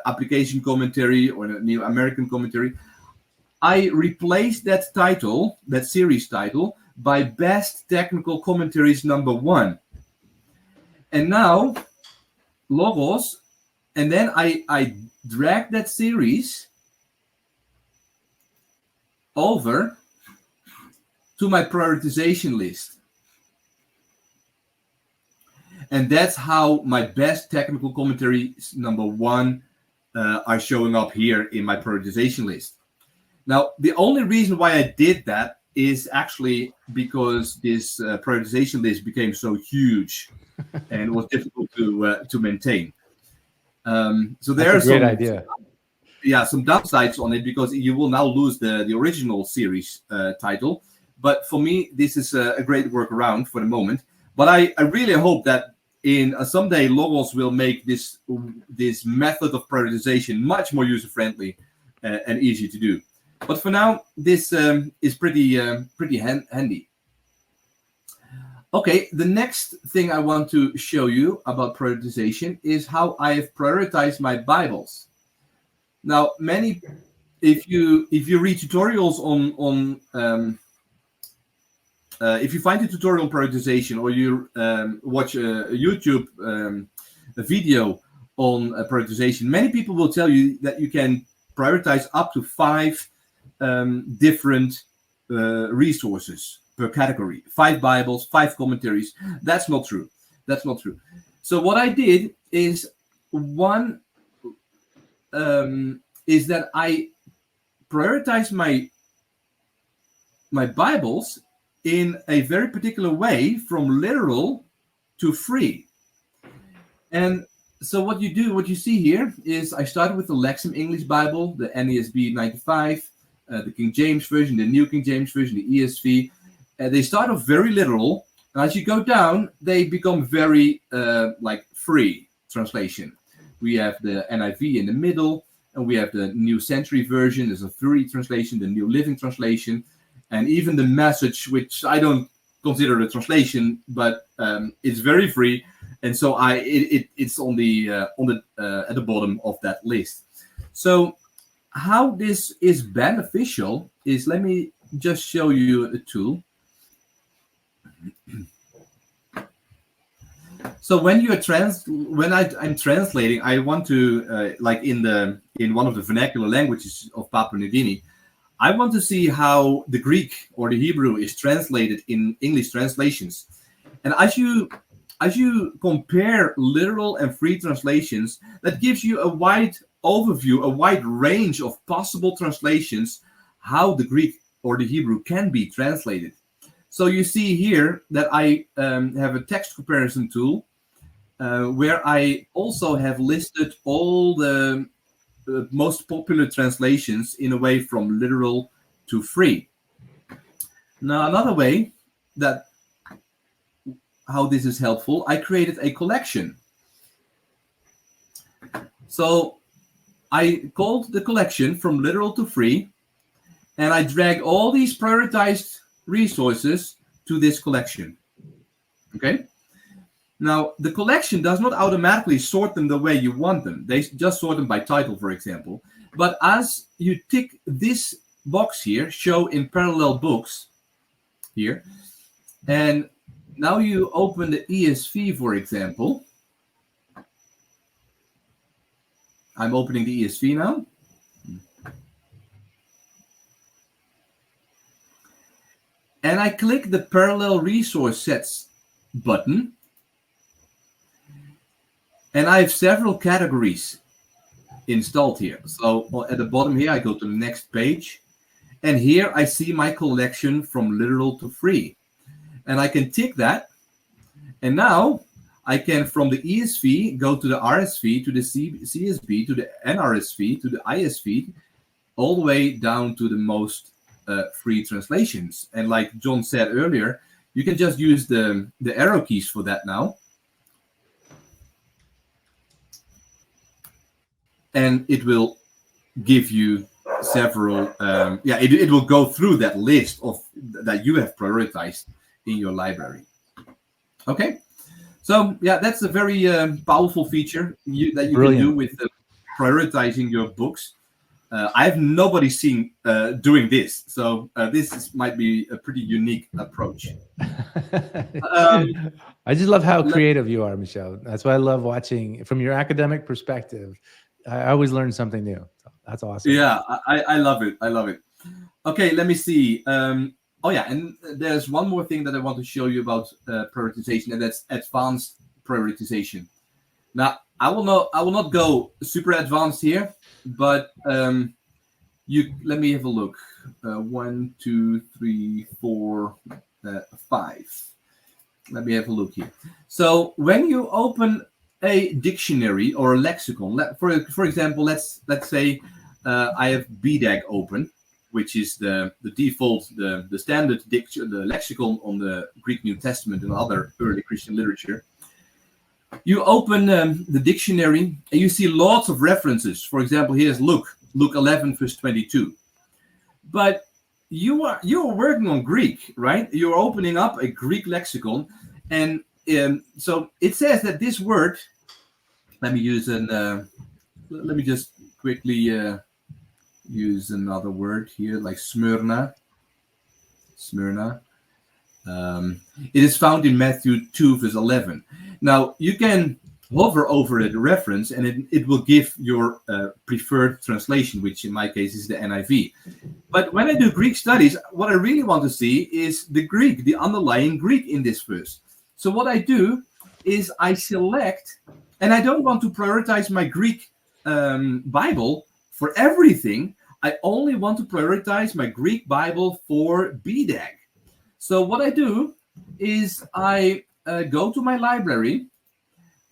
Application Commentary or the New American Commentary, I replaced that title, that series title, by Best Technical Commentaries number 1. And now, Logos, and then I drag that series over to my prioritization list. And that's how my best technical commentaries number 1 are showing up here in my prioritization list. Now, the only reason why I did that is actually because this prioritization list became so huge and it was difficult to maintain. So there are great idea. Yeah, some downsides on it, because you will now lose the original series title. But for me, this is a great workaround for the moment. But I really hope that in someday Logos will make this method of prioritization much more user-friendly, and easy to do. But for now, this is pretty handy. Okay, the next thing I want to show you about prioritization is how I have prioritized my Bibles. Now, if you read tutorials on if you find a tutorial on prioritization, or you watch a YouTube a video on prioritization, many people will tell you that you can prioritize up to 5 different resources per category. 5 Bibles, 5 commentaries. That's not true. That's not true. So what I did is is that I prioritize my Bibles in a very particular way, from literal to free. And so what you see here is I started with the Lexham English Bible, the NASB 95, the King James Version, the New King James Version, the ESV. They start off very literal, and as you go down, they become very free translation. We have the NIV in the middle, and we have the New Century Version. There's a free translation, the New Living Translation, and even the Message, which I don't consider a translation, but it's very free, and so it's on the at the bottom of that list. So how this is beneficial is, let me just show you a tool. So when I'm translating, I want to in one of the vernacular languages of Papua New Guinea, I want to see how the Greek or the Hebrew is translated in English translations. And as you compare literal and free translations, that gives you a wide overview, a wide range of possible translations, how the Greek or the Hebrew can be translated. So you see here that I have a text comparison tool where I also have listed all the most popular translations in a way from literal to free. Now, another way that how this is helpful, I created a collection. So I called the collection from literal to free, and I drag all these prioritized resources to this collection. Okay. Now, the collection does not automatically sort them the way you want them. They just sort them by title, for example. But as you tick this box here, show in parallel books here, and now you open the ESV, for example. I'm opening the ESV now. And I click the Parallel Resource Sets button. And I have several categories installed here. So at the bottom here, I go to the next page. And here I see my collection from literal to free. And I can tick that. And now I can, from the ESV, go to the RSV, to the CSB, to the NRSV, to the ISV, all the way down to the most free translations. And like John said earlier, you can just use the arrow keys for that now. And it will give you several, it will go through that list of that you have prioritized in your library. Okay, so yeah, that's a very powerful feature that you Brilliant. can do with prioritizing your books. I have nobody seen doing this, so might be a pretty unique approach. I just love how creative you are, Michel. That's why I love watching from your academic perspective. I always learn something new. That's awesome. Yeah, I love it. I love it. Okay, let me see. Oh yeah, and there's one more thing that I want to show you about prioritization, and that's advanced prioritization. Now, I will not go super advanced here, but let me have a look. 1, 2, 3, 4, 5. Let me have a look here. So when you open a dictionary or a lexicon, for example, let's say I have BDAG open, which is the default, the standard the lexicon on the Greek New Testament and other early Christian literature. You open the dictionary and you see lots of references. For example, here's look, Luke 11, verse 22. But you're working on Greek, right? You're opening up a Greek lexicon, and so it says that this word. Let me use let me just quickly use another word here, like Smyrna. Smyrna. It is found in Matthew 2, verse 11. Now, you can hover over the reference, and it will give your preferred translation, which in my case is the NIV. But when I do Greek studies, what I really want to see is the Greek, the underlying Greek in this verse. So what I do is I select, and I don't want to prioritize my Greek Bible for everything. I only want to prioritize my Greek Bible for BDAG. So what I do is I go to my library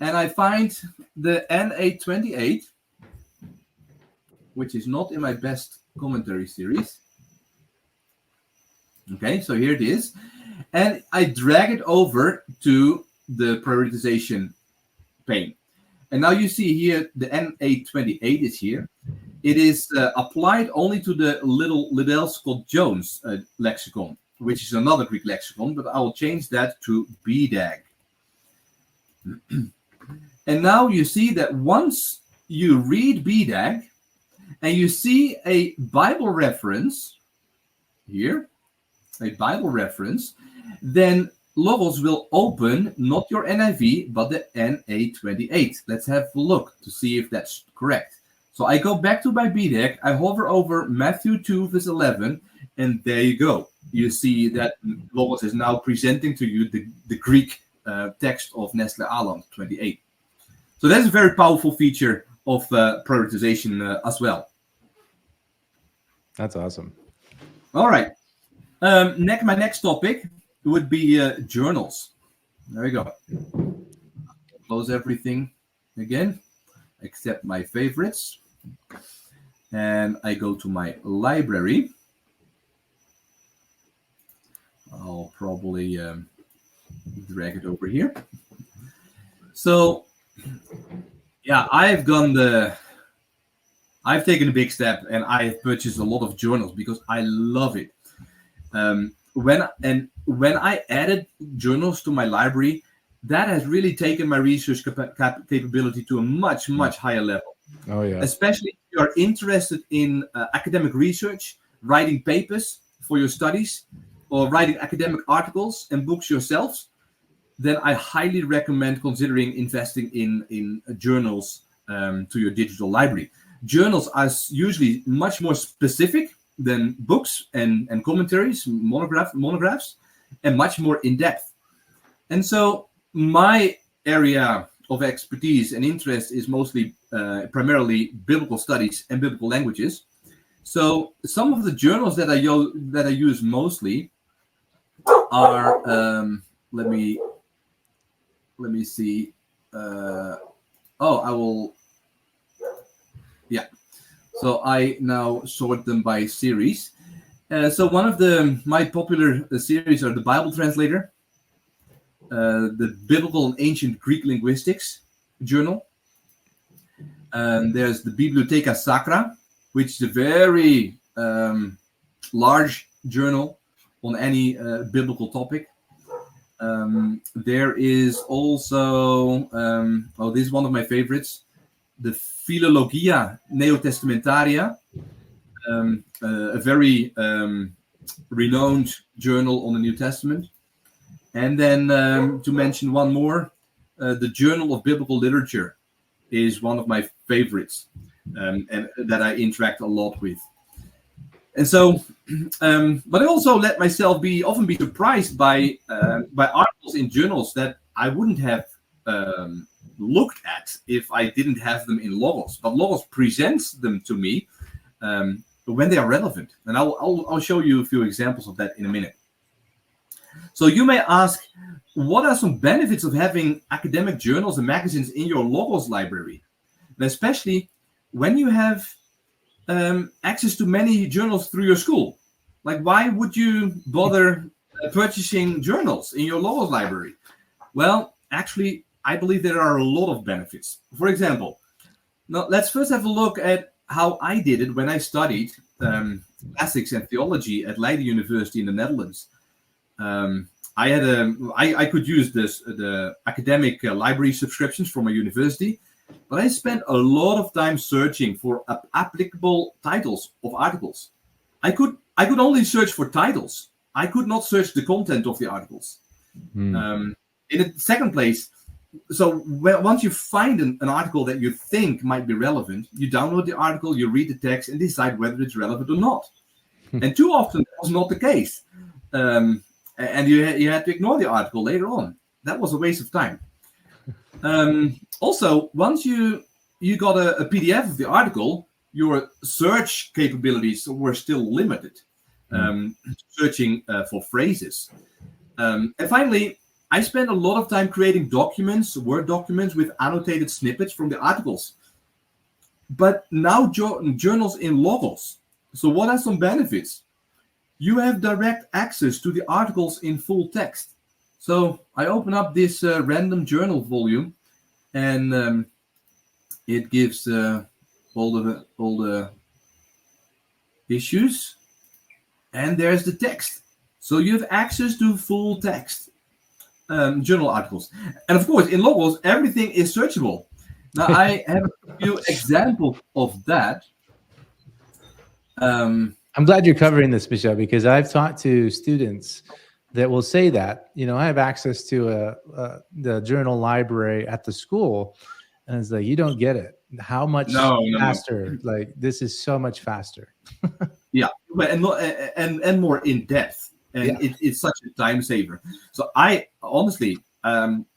and I find the N828, which is not in my best commentary series. Okay, so here it is. And I drag it over to the prioritization pane. And now you see here the N828 is here. It is applied only to the Liddell Scott Jones lexicon, which is another Greek lexicon, but I will change that to BDAG. And now you see that once you read BDAG and you see a Bible reference here, a Bible reference, then Logos will open not your NIV, but the N828. Let's have a look to see if that's correct. So I go back to my BDAG, I hover over Matthew 2, verse 11, and there you go. You see that Logos is now presenting to you the Greek text of Nestle Aland 28. So that's a very powerful feature of prioritization as well. That's awesome. All right. My next topic would be journals. There we go. Close everything again, except my favorites. And I go to my library. I'll probably drag it over here. So, yeah, I've taken a big step and I've purchased a lot of journals because I love it. When I added journals to my library, that has really taken my research capability to a much, much higher level. Oh, yeah. Especially if you are interested in academic research, writing papers for your studies, or writing academic articles and books yourselves, then I highly recommend considering investing in journals to your digital library. Journals are usually much more specific than books and commentaries, monographs, and much more in-depth. And so my area of expertise and interest is mostly primarily biblical studies and biblical languages. So some of the journals that I use mostly are let me see. So I now sort them by series. So one of my popular series are the Bible Translator, the Biblical and Ancient Greek Linguistics Journal. There's the Bibliotheca Sacra, which is a very large journal on any biblical topic. There is also, this is one of my favorites, the Philologia Neotestamentaria, a very renowned journal on the New Testament. And then to mention one more, the Journal of Biblical Literature is one of my favorites, and that I interact a lot with. And so, but I also let myself often be surprised by articles in journals that I wouldn't have looked at if I didn't have them in Logos. But Logos presents them to me when they are relevant, and I'll show you a few examples of that in a minute. So you may ask, what are some benefits of having academic journals and magazines in your Logos library, and especially when you have access to many journals through your school? Like, why would you bother purchasing journals in your Logos library? Well, actually, I believe there are a lot of benefits. For example, now let's first have a look at how I did it when I studied classics and theology at Leiden University in the Netherlands. I could use the academic library subscriptions from my university, but I spent a lot of time searching for applicable titles of articles. I could only search for titles. I could not search the content of the articles. In the second place, so once you find an article that you think might be relevant, you download the article, you read the text, and decide whether it's relevant or not. And too often that was not the case. And you had to ignore the article later on. That was a waste of time. Also, once you got a PDF of the article, your search capabilities were still limited, searching for phrases. And finally, I spent a lot of time creating documents, Word documents with annotated snippets from the articles. But now journals in Logos. So what are some benefits? You have direct access to the articles in full text. So I open up this random journal volume, and it gives all the issues, and there's the text. So you have access to full text journal articles. And of course, in Logos, everything is searchable. Now, I have a few examples of that. I'm glad you're covering this, Michel, because I've talked to students that will say that, I have access to the journal library at the school, and it's like, you don't get it. How much faster? No. Like, this is so much faster. Yeah, and more in depth, and it's such a time saver. So I honestly,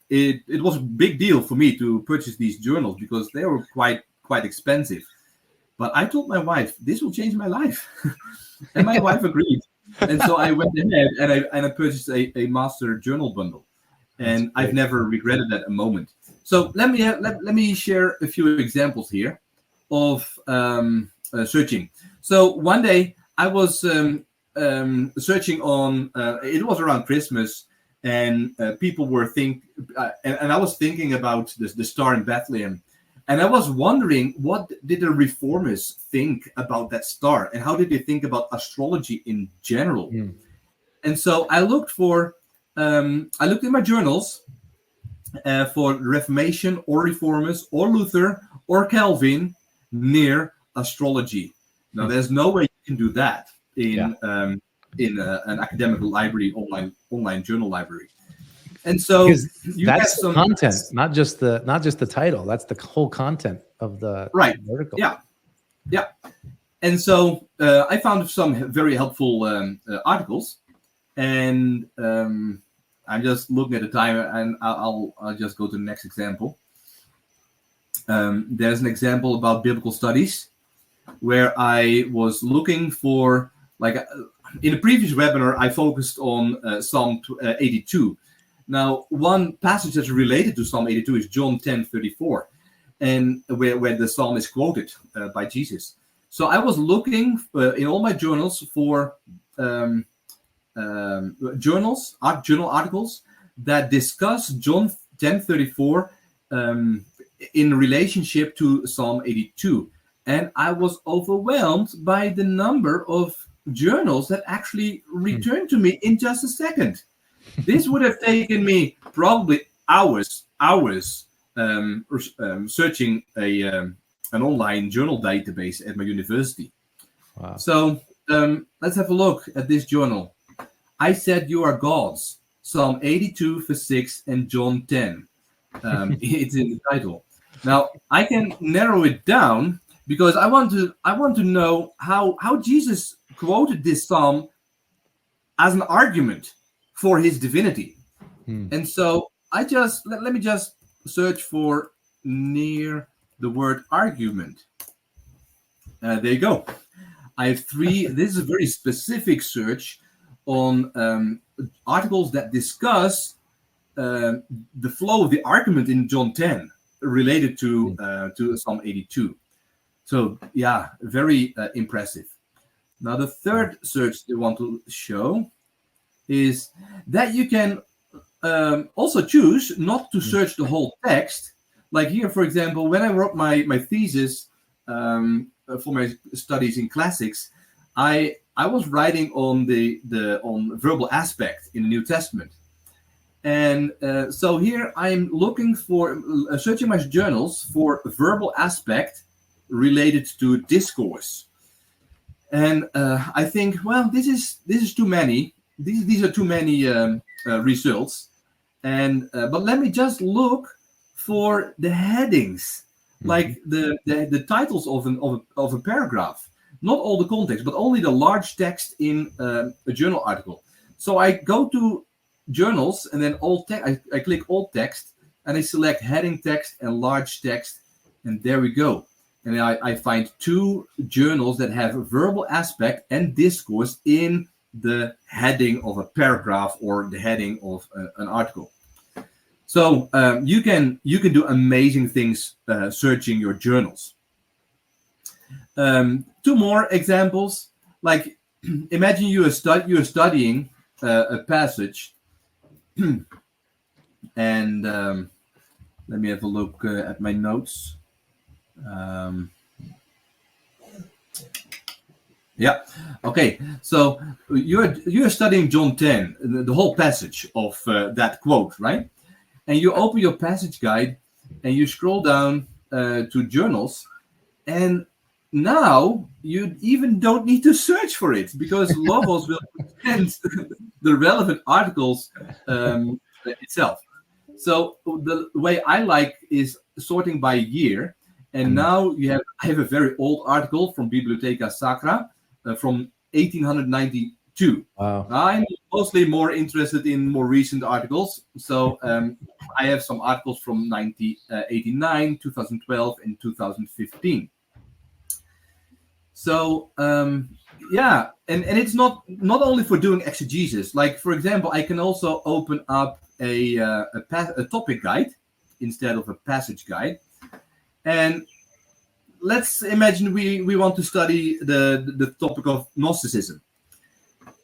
it was a big deal for me to purchase these journals because they were quite expensive. But I told my wife, this will change my life. And my wife agreed. And so I went ahead and I purchased a master journal bundle. And I've never regretted that a moment. So let me share a few examples here of searching. So one day I was searching on, it was around Christmas, and people were and I was thinking about the star in Bethlehem. And I was wondering, what did the reformers think about that star? And how did they think about astrology in general? And so I looked in my journals for Reformation or reformers or Luther or Calvin near astrology. Now, there's no way you can do that in an academic library, online journal library. And so that's the content, not just the title. That's the whole content of the article. Yeah. And so I found some very helpful articles, and I'm just looking at the time, and I'll just go to the next example. There's an example about biblical studies where I was looking for, in the previous webinar, I focused on Psalm 82. Now, one passage that's related to Psalm 82 is John 10:34, and where the psalm is quoted by Jesus. So I was looking in all my journals for journal articles that discuss John 10:34 in relationship to Psalm 82. And I was overwhelmed by the number of journals that actually returned to me in just a second. This would have taken me probably hours searching an online journal database at my university. Wow. So let's have a look at this journal. I said you are gods, Psalm 82 verse 6 and John 10. It's in the title. Now I can narrow it down because I want to know how Jesus quoted this psalm as an argument for his divinity. And so let me just search for near the word argument. There you go. I have three. This is a very specific search on articles that discuss the flow of the argument in John 10 related to Psalm 82. So yeah, very impressive. Now the third search they want to show is that you can also choose not to search the whole text. Like here, for example, when I wrote my thesis studies in classics, I was writing on on verbal aspect in the New Testament. And so here I'm looking for searching my journals for verbal aspect related to discourse. And I think, well, this is too many. These are too many results. And but let me just look for the headings, like the titles of a paragraph. Not all the context, but only the large text in a journal article. So I go to journals and then all text. I click all text and I select heading text and large text, and there we go. And I find 2 journals that have a verbal aspect and discourse in the heading of a paragraph or the heading of an article. So you can do amazing things searching your journals. 2 more examples. Like imagine you are studying a passage, and let me have a look at my notes. Yeah. Okay. So you're studying John 10, the whole passage of that quote, right? And you open your passage guide and you scroll down to journals, and now you even don't need to search for it because Logos will present the relevant articles itself. So the way I like is sorting by year. And now I have a very old article from Bibliotheca Sacra from 1892. Wow. I'm mostly more interested in more recent articles. So I have some articles from 1989, 2012, and 2015. So yeah, and it's not only for doing exegesis. Like for example, I can also open up a topic guide instead of a passage guide. And let's imagine we want to study the topic of Gnosticism.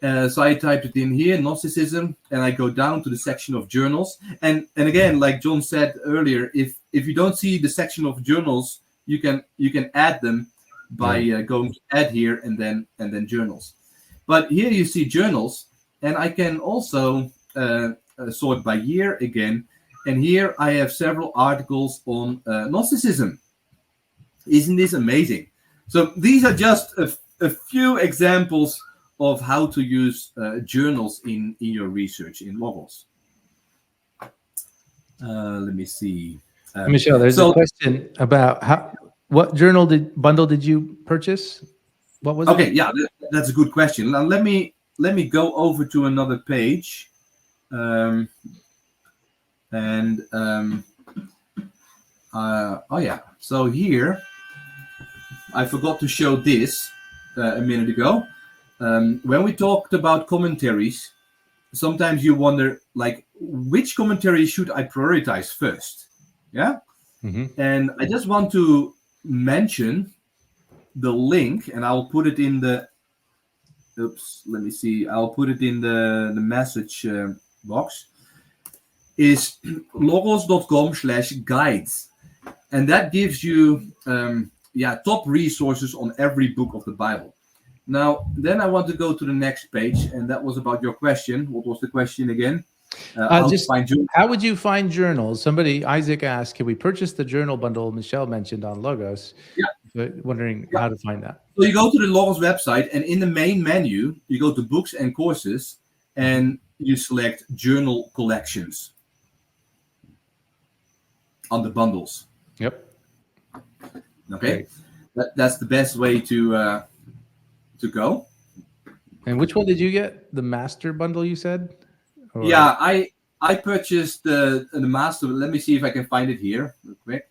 So I typed it in here, Gnosticism, and I go down to the section of journals. And again, like John said earlier, if you don't see the section of journals, you can add them by going to add here and then journals. But here you see journals, and I can also sort by year again. And here I have several articles on Gnosticism. Isn't this amazing? So these are just a few examples of how to use journals in your research in Logos. Let me see. Michel, there's a question about what bundle did you purchase? What was it? Okay, yeah, that's a good question. Now let me go over to another page. Oh yeah, so here I forgot to show this a minute ago. When we talked about commentaries, sometimes you wonder, like, which commentary should I prioritize first? Yeah. And I just want to mention the link, and I'll put it in the let me see, I'll put it in the message box, is logos.com/guides. And that gives you top resources on every book of the Bible. Now, then I want to go to the next page, and that was about your question. What was the question again? How would you find journals? Isaac asked, can we purchase the journal bundle Michel mentioned on Logos? Yeah. Wondering how to find that. So you go to the Logos website, and in the main menu, you go to books and courses, and you select journal collections on the bundles. Yep. Okay. That's the best way to go. And which one did you get? The master bundle, you said? Or... Yeah, I purchased the master. Let me see if I can find it here real quick.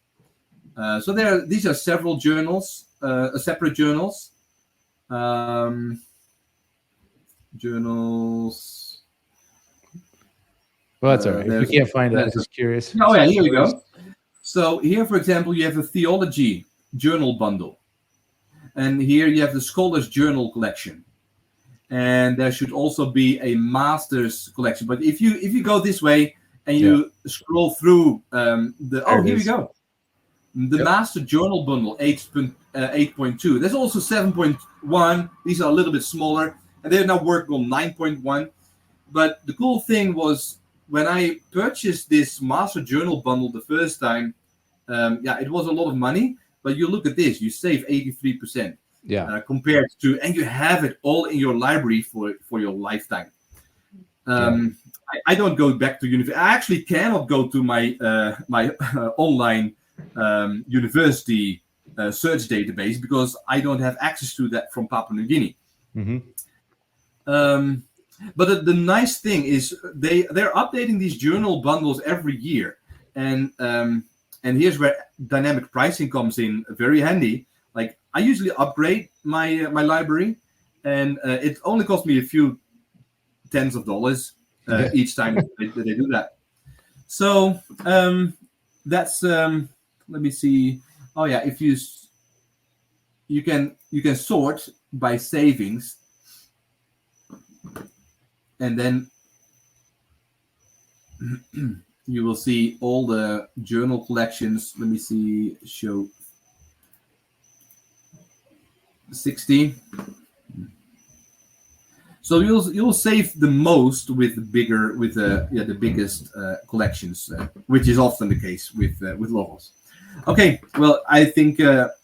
So these are several journals, separate journals. Journals. Well, that's all right. If we can't find it, I'm just curious. Oh yeah, here we go. So here, for example, you have a theology journal bundle. And here you have the Scholars Journal collection. And there should also be a Master's collection. But if you go this way and you scroll through here we go. The Master Journal Bundle 8.2. There's also 7.1. These are a little bit smaller, and they're now working on 9.1. But the cool thing was when I purchased this Master Journal Bundle the first time, it was a lot of money. But you look at this, you save 83%. Compared to, and you have it all in your library for your lifetime. I don't go back to university. I actually cannot go to my online university search database because I don't have access to that from Papua New Guinea. But the nice thing is they're updating these journal bundles every year, and here's where dynamic pricing comes in very handy. Like I usually upgrade my library, and it only costs me a few tens of dollars each time they do that. So that's let me see. Oh yeah, if you can sort by savings, and then you will see all the journal collections. Let me see. Show 60. So you'll save the most with the biggest collections, which is often the case with logos. Okay, well I think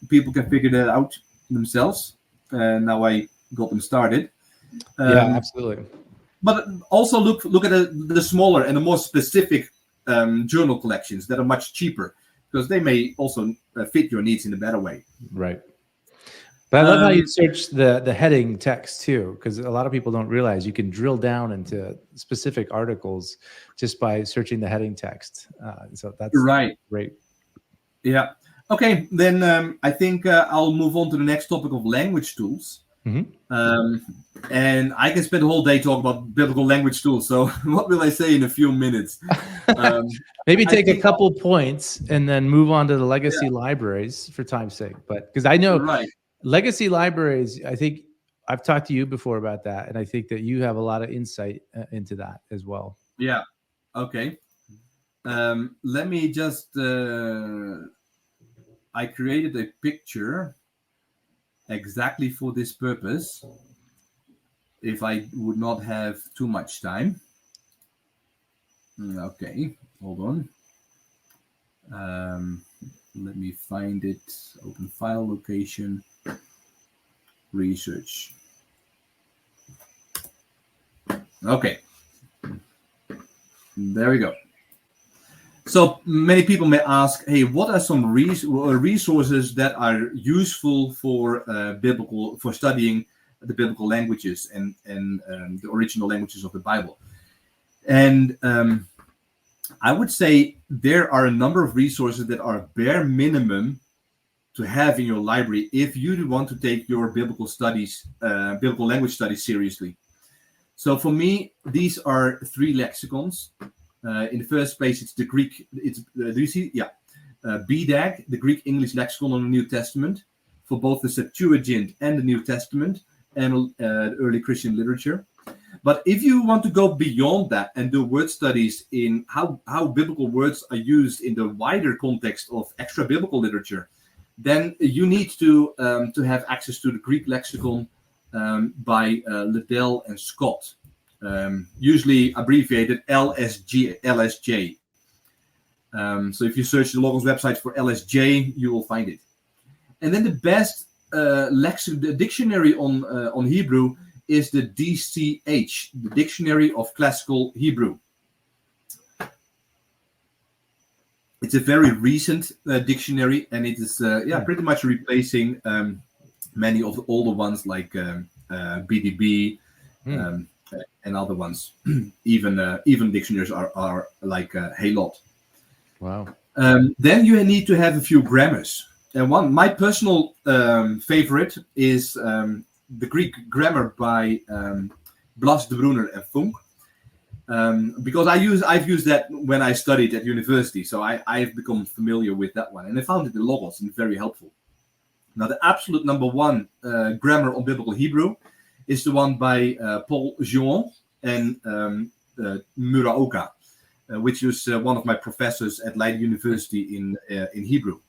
people can figure that out themselves. Now I got them started. Absolutely. But also look at the smaller and the more specific journal collections that are much cheaper because they may also fit your needs in a better way. Right. But I love how you search the heading text too, because a lot of people don't realize you can drill down into specific articles just by searching the heading text. So that's right. Great. Yeah. Okay. Then I think I'll move on to the next topic of language tools. And I can spend the whole day talking about biblical language tools. So what will I say in a few minutes? Maybe take a couple points and then move on to the legacy libraries for time's sake. But because I know legacy libraries, I think I've talked to you before about that, and I think that you have a lot of insight into that as well. Yeah. Okay. Let me just. I created a picture exactly for this purpose. If I would not have too much time. Okay, hold on. Let me find it. Open file location. Research. Okay. There we go. So many people may ask, hey, what are some resources that are useful for studying the biblical languages and the original languages of the Bible? And I would say there are a number of resources that are bare minimum to have in your library if you want to take your biblical language studies seriously. So for me, these are 3 lexicons. In the first place, it's the Greek. Do you see? Yeah, BDAG, the Greek English Lexicon on the New Testament, for both the Septuagint and the New Testament and early Christian literature. But if you want to go beyond that and do word studies in how biblical words are used in the wider context of extra biblical literature, then you need to have access to the Greek lexicon by Liddell and Scott. Usually abbreviated LSJ. So if you search the Logos website for LSJ, you will find it. And then the best the dictionary on Hebrew is the DCH, the Dictionary of Classical Hebrew. It's a very recent dictionary, and it is pretty much replacing many of the older ones like BDB. And other ones, even dictionaries are like Halot. Wow. Then you need to have a few grammars. And my personal favorite is the Greek grammar by Blas de Brunner and Funk, because I've used that when I studied at university, so I've become familiar with that one, and I found it in Logos and very helpful. Now, the absolute number 1 grammar on biblical Hebrew is the one by Paul Jean and Muraoka, which was one of my professors at Leiden University in Hebrew.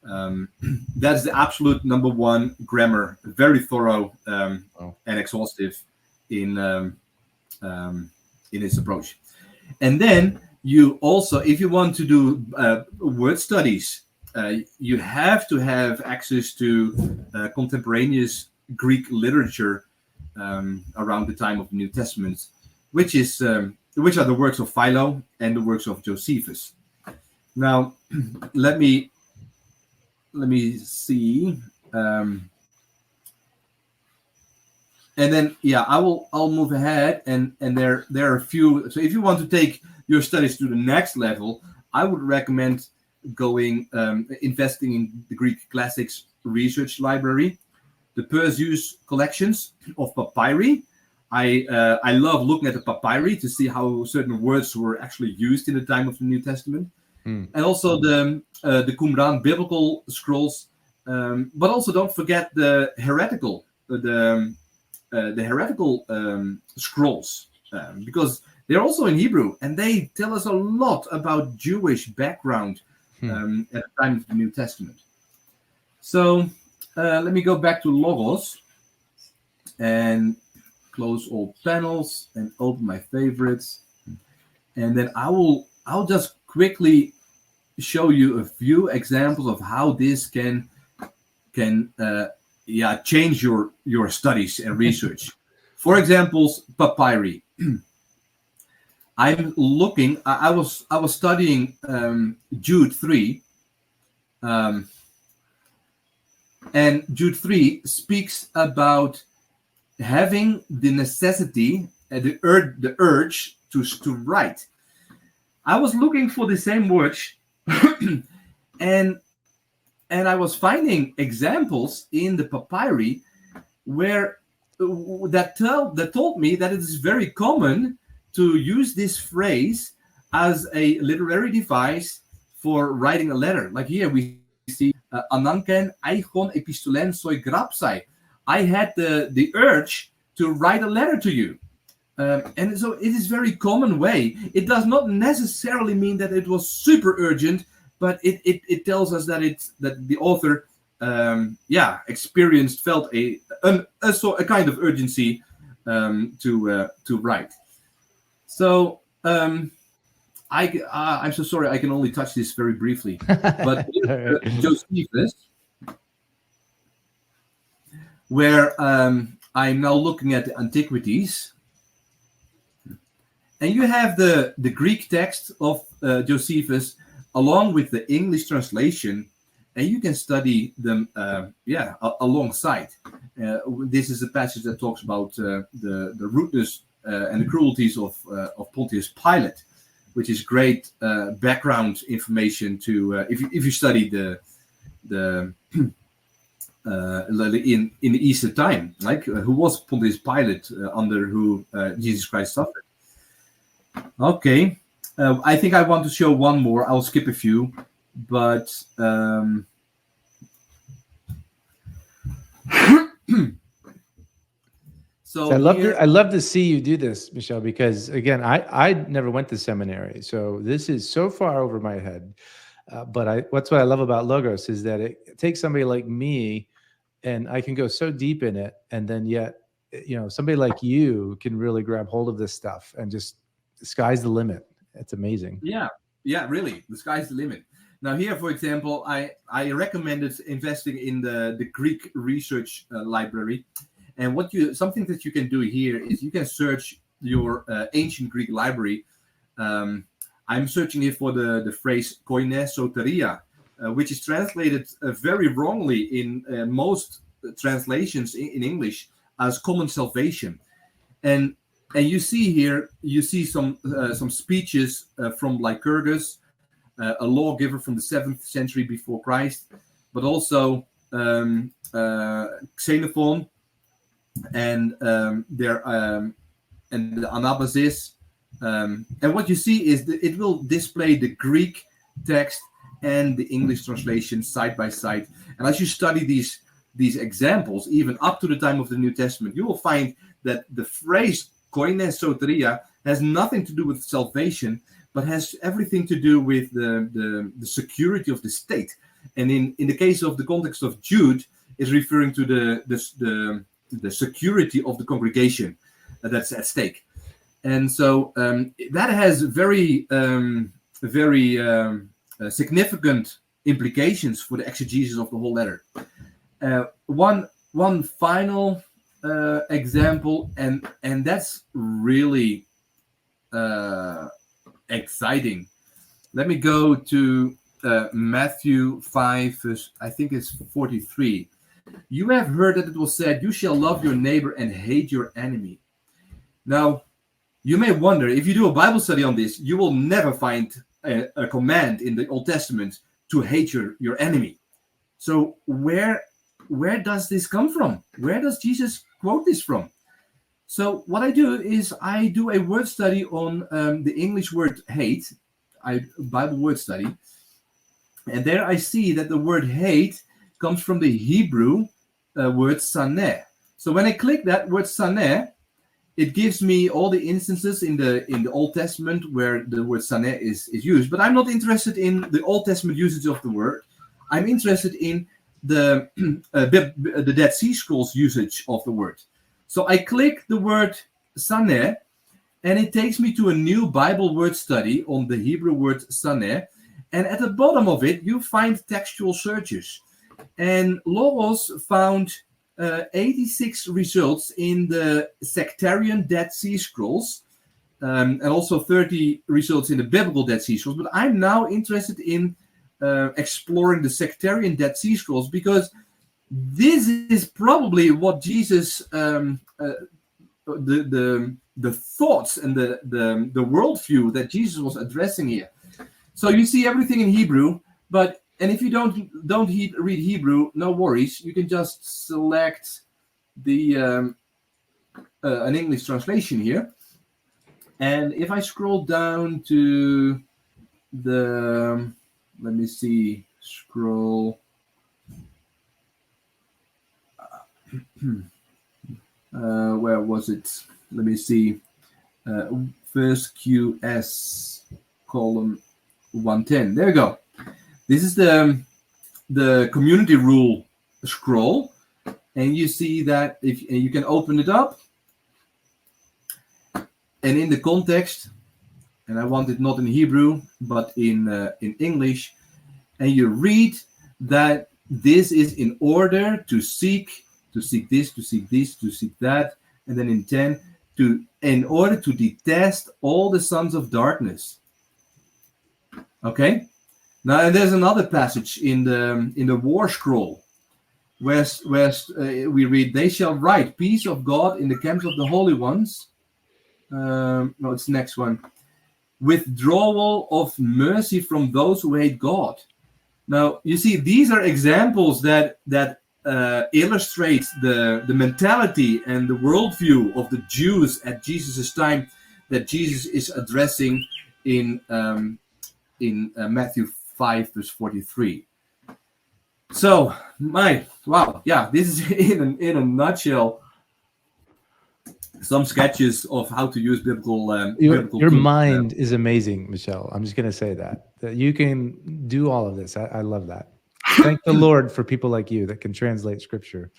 That's the absolute number one grammar, very thorough and exhaustive in its approach. And then you also, if you want to do word studies, you have to have access to contemporaneous Greek literature around the time of the New Testament, which are the works of Philo and the works of Josephus. Now, let me see, and then I'll move ahead, and there are a few. So if you want to take your studies to the next level, I would recommend investing in the Greek Classics Research Library, the Perseus collections of papyri. I love looking at the papyri to see how certain words were actually used in the time of the New Testament. And also the Qumran biblical scrolls, but also don't forget the heretical scrolls, because they're also in Hebrew, and they tell us a lot about Jewish background at the time of the New Testament. So let me go back to Logos and close all panels and open my favorites, and then I'll just quickly show you a few examples of how this can change your studies and research. For example, papyri. I'm looking. I was studying Jude 3, and Jude 3 speaks about having the necessity, the urge to write. I was looking for the same words, and I was finding examples in the papyri where that told me that it is very common to use this phrase as a literary device for writing a letter. Like here we see Ananken eichon epistolen soi grapsai. I had the urge to write a letter to you. And so it is very common way. It does not necessarily mean that it was super urgent, but it tells us that the author felt a kind of urgency to write. So I'm so sorry, I can only touch this very briefly. But Josephus, where I'm now looking at the Antiquities, and you have the Greek text of Josephus along with the English translation, and you can study them alongside. This is a passage that talks about the rudeness and the cruelties of Pontius Pilate, which is great background information to if you study the in the Easter time, like who was Pontius Pilate under who Jesus Christ suffered. Okay, I think I want to show one more. I'll skip a few, but so I love to see you do this, Michel, because again, I never went to seminary, so this is so far over my head. But what's what I love about Logos is that it takes somebody like me, and I can go so deep in it, and then yet, somebody like you can really grab hold of this stuff and just the sky's the limit. It's amazing. Yeah, really, the sky's the limit. Now here, for example, I recommended investing in the Greek Research Library, and something that you can do here is you can search your ancient Greek library. I'm searching here for the phrase koine soteria, which is translated very wrongly in most translations in English as common salvation. And you see here, some speeches from Lycurgus, a lawgiver from the 7th century before Christ, but also Xenophon and the Anabasis. And what you see is that it will display the Greek text and the English translation side by side. And as you study these examples, even up to the time of the New Testament, you will find that the phrase koine soteria has nothing to do with salvation, but has everything to do with the security of the state. And in the case of the context of Jude, is referring to the security of the congregation that's at stake. And so that has very significant implications for the exegesis of the whole letter. One final example, and that's really exciting. Let me go to Matthew 5, verse, I think it's 43. You have heard that it was said, you shall love your neighbor and hate your enemy. Now, you may wonder, if you do a Bible study on this, you will never find a command in the Old Testament to hate your enemy. So where does this come from? Where does Jesus quote this from? So what I do is I do a word study on the English word hate, Bible word study. And there I see that the word hate comes from the Hebrew word saneh. So when I click that word saneh, it gives me all the instances in the Old Testament where the word saneh is used. But I'm not interested in the Old Testament usage of the word. I'm interested in the Dead Sea Scrolls usage of the word. So I click the word saneh, and it takes me to a new Bible word study on the Hebrew word saneh. And at the bottom of it, you find textual searches. And Logos found 86 results in the sectarian Dead Sea Scrolls, and also 30 results in the biblical Dead Sea Scrolls. But I'm now interested in exploring the sectarian Dead Sea Scrolls, because this is probably what Jesus, the thoughts and the worldview that Jesus was addressing here. So you see everything in Hebrew, and if you don't read Hebrew, no worries. You can just select the an English translation here. And if I scroll down to the, let me see, scroll. Where was it? Let me see. First QS column 110. There we go. This is the community rule scroll, and you see that if you can open it up, and in the context, and I want it not in Hebrew but in English, and you read that this is in order to seek this, to seek this, to seek that, and then in 10 in order to detest all the sons of darkness. Okay. Now, and there's another passage in the War Scroll where we read, "They shall write peace of God in the camps of the holy ones." No, it's the next one. "Withdrawal of mercy from those who hate God." Now, you see, these are examples that illustrate the mentality and the worldview of the Jews at Jesus' time that Jesus is addressing in Matthew 5, verse 43. So, this is in a nutshell some sketches of how to use biblical. Your mind is amazing, Michel. I'm just going to say that you can do all of this. I love that. Thank the Lord for people like you that can translate Scripture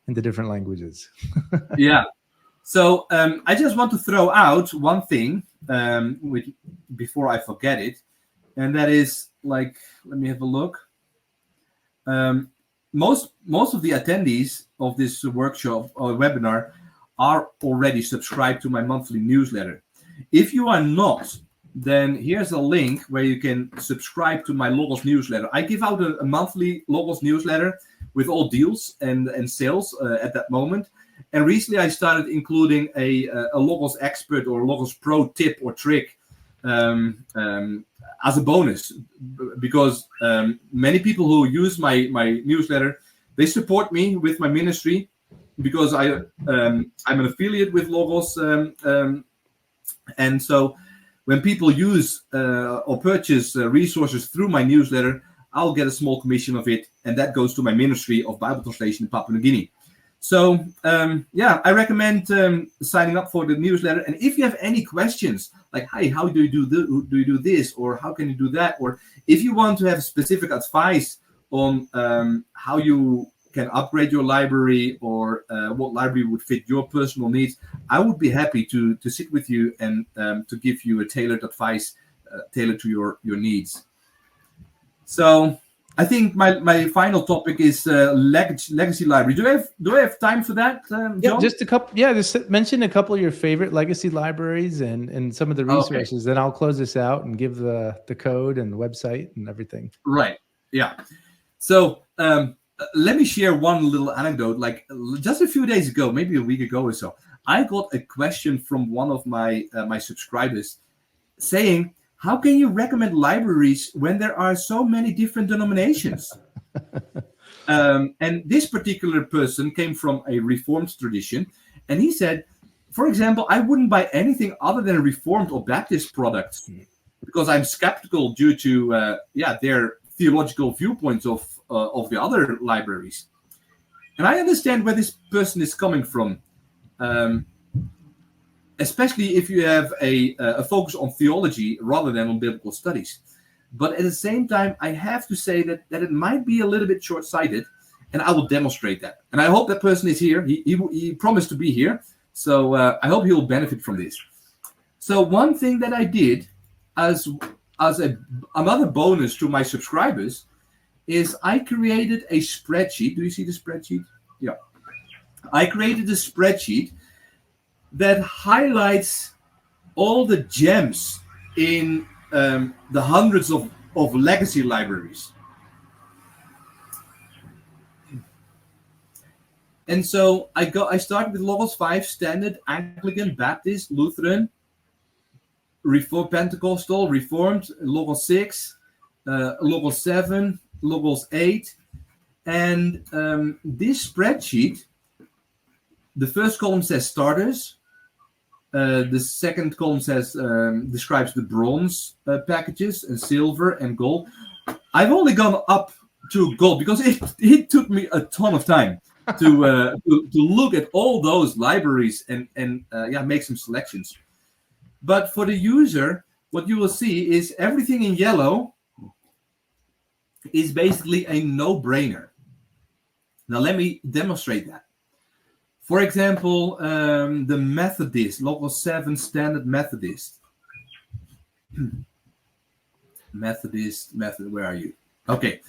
into different languages. Yeah. So I just want to throw out one thing, before I forget it. And that is, let me have a look. Most of the attendees of this workshop or webinar are already subscribed to my monthly newsletter. If you are not, then here's a link where you can subscribe to my Logos newsletter. I give out a monthly Logos newsletter with all deals and sales at that moment. And recently I started including a Logos expert or Logos pro tip or trick as a bonus, because many people who use my newsletter, they support me with my ministry, because I'm an affiliate with Logos, and so when people use or purchase resources through my newsletter, I'll get a small commission of it, and that goes to my ministry of Bible translation in Papua New Guinea. So I recommend signing up for the newsletter. And if you have any questions, like, "Hey, how do you do this?" or "How can you do that?" or if you want to have specific advice on how you can upgrade your library, or what library would fit your personal needs, I would be happy to sit with you and to give you a tailored advice, tailored to your needs. So I think my final topic is legacy library. Do I have time for that, John? Yeah, just a couple. Yeah, just mention a couple of your favorite legacy libraries and some of the resources. Then I'll close this out and give the code and the website and everything. Right. Yeah. So let me share one little anecdote. Like just a few days ago, maybe a week ago or so, I got a question from one of my my subscribers saying, how can you recommend libraries when there are so many different denominations? And this particular person came from a Reformed tradition, and he said, for example, I wouldn't buy anything other than Reformed or Baptist products because I'm skeptical due to their theological viewpoints of the other libraries. And I understand where this person is coming from. Especially if you have a focus on theology rather than on biblical studies. But at the same time, I have to say that it might be a little bit short-sighted, and I will demonstrate that. And I hope that person is here. He promised to be here, so I hope he will benefit from this. So one thing that I did as another bonus to my subscribers is I created a spreadsheet. Do you see the spreadsheet? Yeah. I created a spreadsheet that highlights all the gems in the hundreds of legacy libraries. And so I started with Logos 5, Standard, Anglican, Baptist, Lutheran, Reformed, Pentecostal, Reformed, Logos 6, Logos 7, Logos 8. And this spreadsheet, the first column says starters. The second column says describes the bronze packages and silver and gold. I've only gone up to gold because it took me a ton of time to look at all those libraries and make some selections. But for the user, what you will see is everything in yellow is basically a no-brainer. Now let me demonstrate that. For example, the Methodist, Logos 7 Standard Methodist. Methodist, where are you? Okay.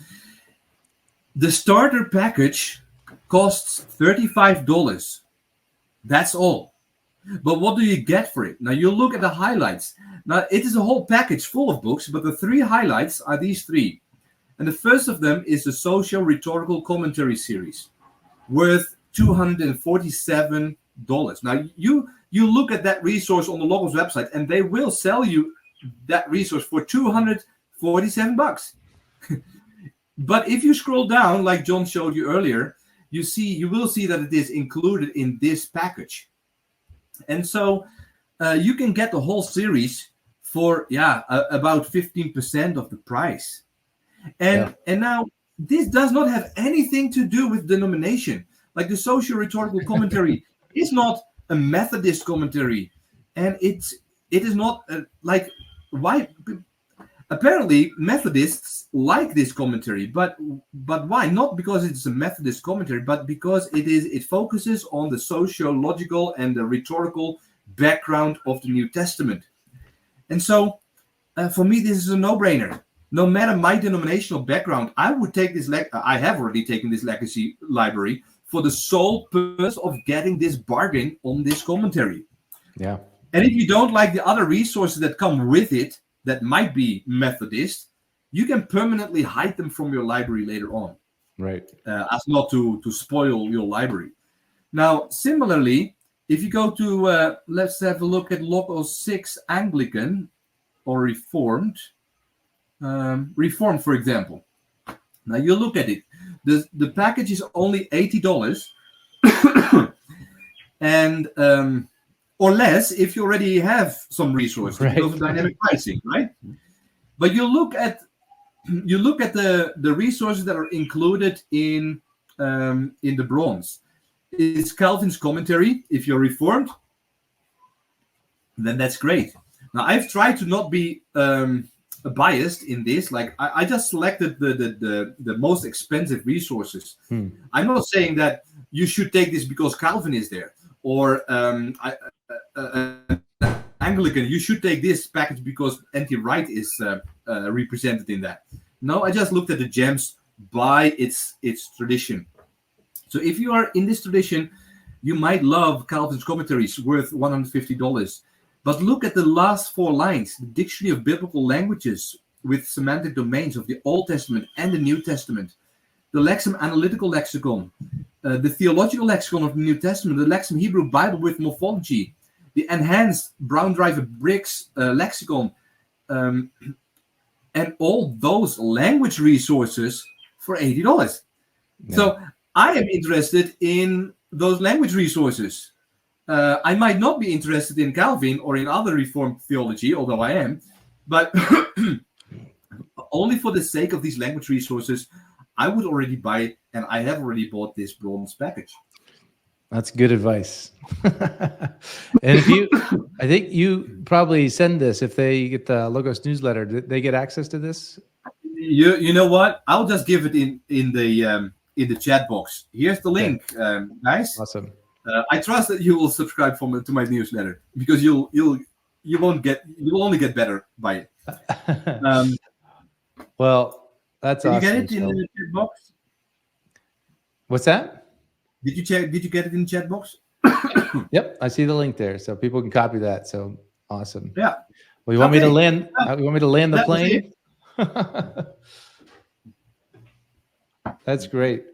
The starter package costs $35. That's all. But what do you get for it? Now you look at the highlights. Now it is a whole package full of books, but the three highlights are these three. And the first of them is the Social Rhetorical Commentary series, worth $247. Now you look at that resource on the Logos website, and they will sell you that resource for $247. But if you scroll down, like John showed you earlier, you will see that it is included in this package. And so you can get the whole series for about 15% of the price. And now this does not have anything to do with denomination. Like the Social Rhetorical Commentary is not a Methodist commentary, and it is not like why. Apparently, Methodists like this commentary, but why? Not because it's a Methodist commentary, but because it focuses on the sociological and the rhetorical background of the New Testament. And so, for me, this is a no-brainer. No matter my denominational background, I would take this. I have already taken this legacy library for the sole purpose of getting this bargain on this commentary. Yeah. And if you don't like the other resources that come with it, that might be Methodist, you can permanently hide them from your library later on. Right. As not to spoil your library. Now, similarly, if you go to, let's have a look at Logos 6 Anglican or Reformed. Reformed, for example. Now you look at it. The package is only $80, and or less if you already have some resources because of dynamic pricing, right? But you look at the resources that are included in the bronze. It's Calvin's commentary. If you're Reformed, then that's great. Now I've tried to not be biased in this. Like I just selected the most expensive resources. I'm not saying that you should take this because Calvin is there, or Anglican, you should take this package because N.T. Wright is represented in that. No, I just looked at the gems by its tradition. So if you are in this tradition, you might love Calvin's Commentaries, worth $150. But look at the last 4 lines: the Dictionary of Biblical Languages with semantic domains of the Old Testament and the New Testament, the Lexham Analytical Lexicon, the Theological Lexicon of the New Testament, the Lexham Hebrew Bible with morphology, the Enhanced Brown Driver Briggs Lexicon, and all those language resources for $80. Yeah. So I am interested in those language resources. I might not be interested in Calvin or in other Reformed theology, although I am, but only for the sake of these language resources, I would already buy, and I have already bought, this bronze package. That's good advice. And I think you probably send this if they get the Logos newsletter. Did they get access to this? You know what? I'll just give it in the chat box. Here's the link, guys. Awesome. I trust that you will subscribe to my newsletter, because you will only get better by it. Well, that's awesome. Did you get it in the chat box? What's that? Did you get it in the chat box? Yep, I see the link there, so people can copy that. So awesome. Yeah. Well, you want me to land? You want me to land the plane? That's great.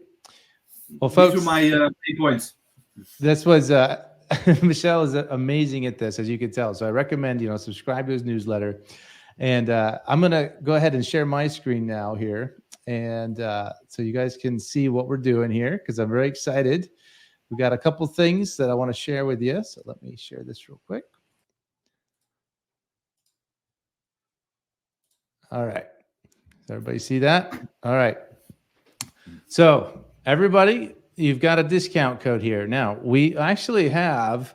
Well, folks, these are my 8 points. This was Michel is amazing at this, as you can tell. So I recommend subscribe to his newsletter. And I'm gonna go ahead and share my screen now here, and so you guys can see what we're doing here, because I'm very excited. We got a couple things that I want to share with you. So let me share this real quick. All right. Does everybody see that? All right. So everybody, you've got a discount code here. Now, we actually have,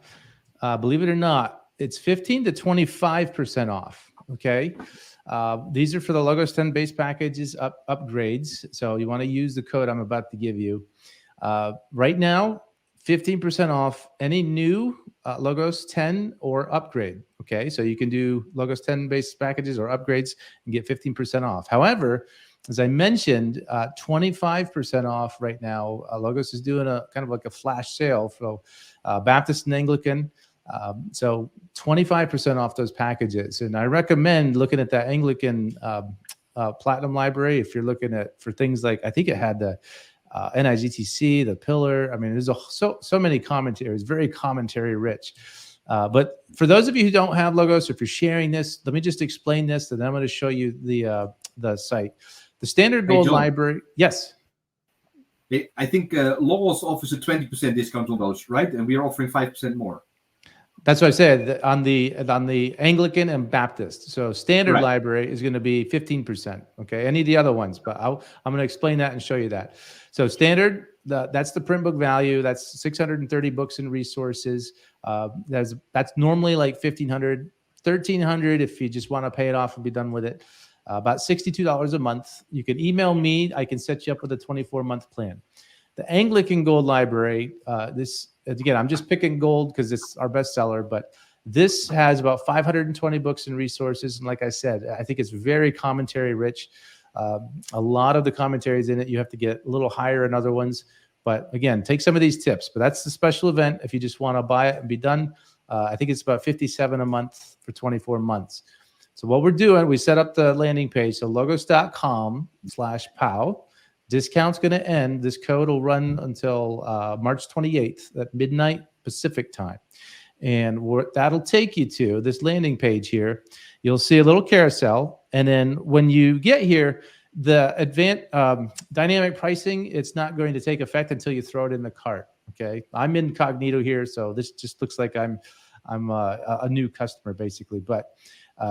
believe it or not, it's 15 to 25% off. Okay. These are for the Logos 10 base packages upgrades. So you want to use the code I'm about to give you. Right now, 15% off any new Logos 10 or upgrade. Okay. So you can do Logos 10 base packages or upgrades and get 15% off. However, as I mentioned, 25% off right now. Logos is doing a kind of like a flash sale for Baptist and Anglican. So 25% off those packages. And I recommend looking at that Anglican Platinum Library if you're looking for things like, I think it had the NIGTC, the Pillar. I mean, there's so many commentaries, very commentary rich. But for those of you who don't have Logos, if you're sharing this, let me just explain this, and then I'm going to show you the site. The Standard Gold Library. Yes. I think Logos offers a 20% discount on those, right? And we are offering 5% more. That's what I said on the Anglican and Baptist. So Standard Library is going to be 15%. Okay, any of the other ones, but I'm going to explain that and show you that. So Standard, that's the print book value. That's 630 books and resources. That's normally like $1,500, $1,300 if you just want to pay it off and be done with it. About $62 a month. You can email me. I can set you up with a 24-month plan. The Anglican Gold Library, again, I'm just picking gold because it's our bestseller, but this has about 520 books and resources. And like I said, I think it's very commentary rich. A lot of the commentaries in it, you have to get a little higher in other ones. But again, take some of these tips. But that's the special event if you just want to buy it and be done. I think it's about $57 a month for 24 months. So what we're doing, we set up the landing page. So logos.com/Pauw. Discount's going to end. This code will run until March 28th at midnight Pacific time. And that'll take you to this landing page here. You'll see a little carousel. And then when you get here, the advanced dynamic pricing, it's not going to take effect until you throw it in the cart. Okay. I'm incognito here, so this just looks like I'm a new customer basically. But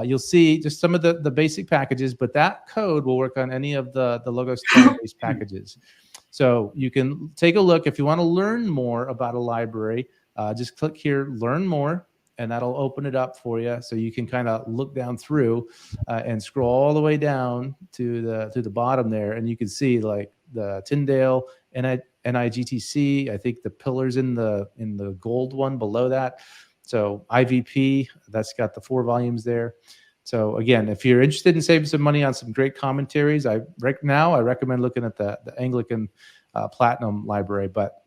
you'll see just some of the basic packages, but that code will work on any of the Logos 10 base packages. So you can take a look if you want to learn more about a library. Just click here, learn more, and that'll open it up for you, so you can kind of look down through and scroll all the way down to the bottom there, and you can see like the Tyndale NIGTC. I think the pillars in the gold one below that. So IVP, that's got the 4 volumes there. So again, if you're interested in saving some money on some great commentaries, I recommend looking at the Anglican Platinum Library. But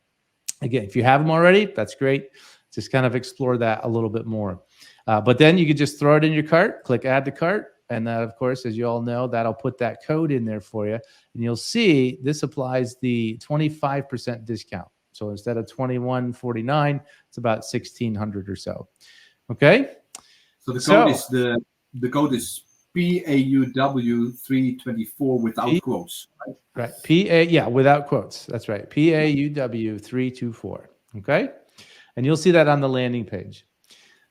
again, if you have them already, that's great. Just kind of explore that a little bit more. But then you could just throw it in your cart, click add to cart. And that, of course, as you all know, that'll put that code in there for you. And you'll see this applies the 25% discount. So instead of $21.49, it's about $1,600 or so. Okay. So the code is PAUW324 without quotes. Right. Without quotes. That's right. PAUW324. Okay. And you'll see that on the landing page.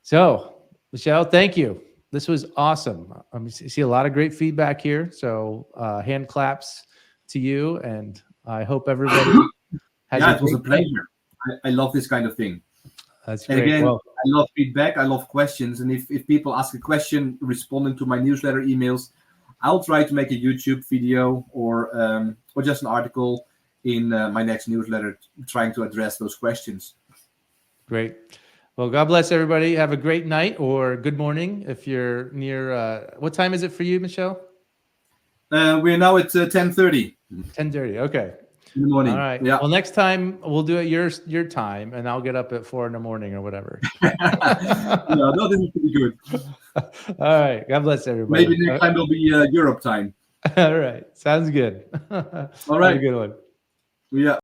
So, Michel, thank you. This was awesome. I see a lot of great feedback here. So hand claps to you. And I hope everybody has it was a pleasure. I love this kind of thing. That's great. And again, well, I love feedback. I love questions. And if people ask a question responding to my newsletter emails, I'll try to make a YouTube video or just an article in my next newsletter trying to address those questions. Great. Well, God bless everybody. Have a great night or good morning if you're near. What time is it for you, Michel? We're now at 10:30. 10:30. Okay. In the morning. All right. Yeah. Well, next time we'll do it your time, and I'll get up at 4 a.m. or whatever. No, this is pretty good. All right. God bless everybody. Maybe next time will be Europe time. All right. Sounds good. All right. Have a good one. Yeah.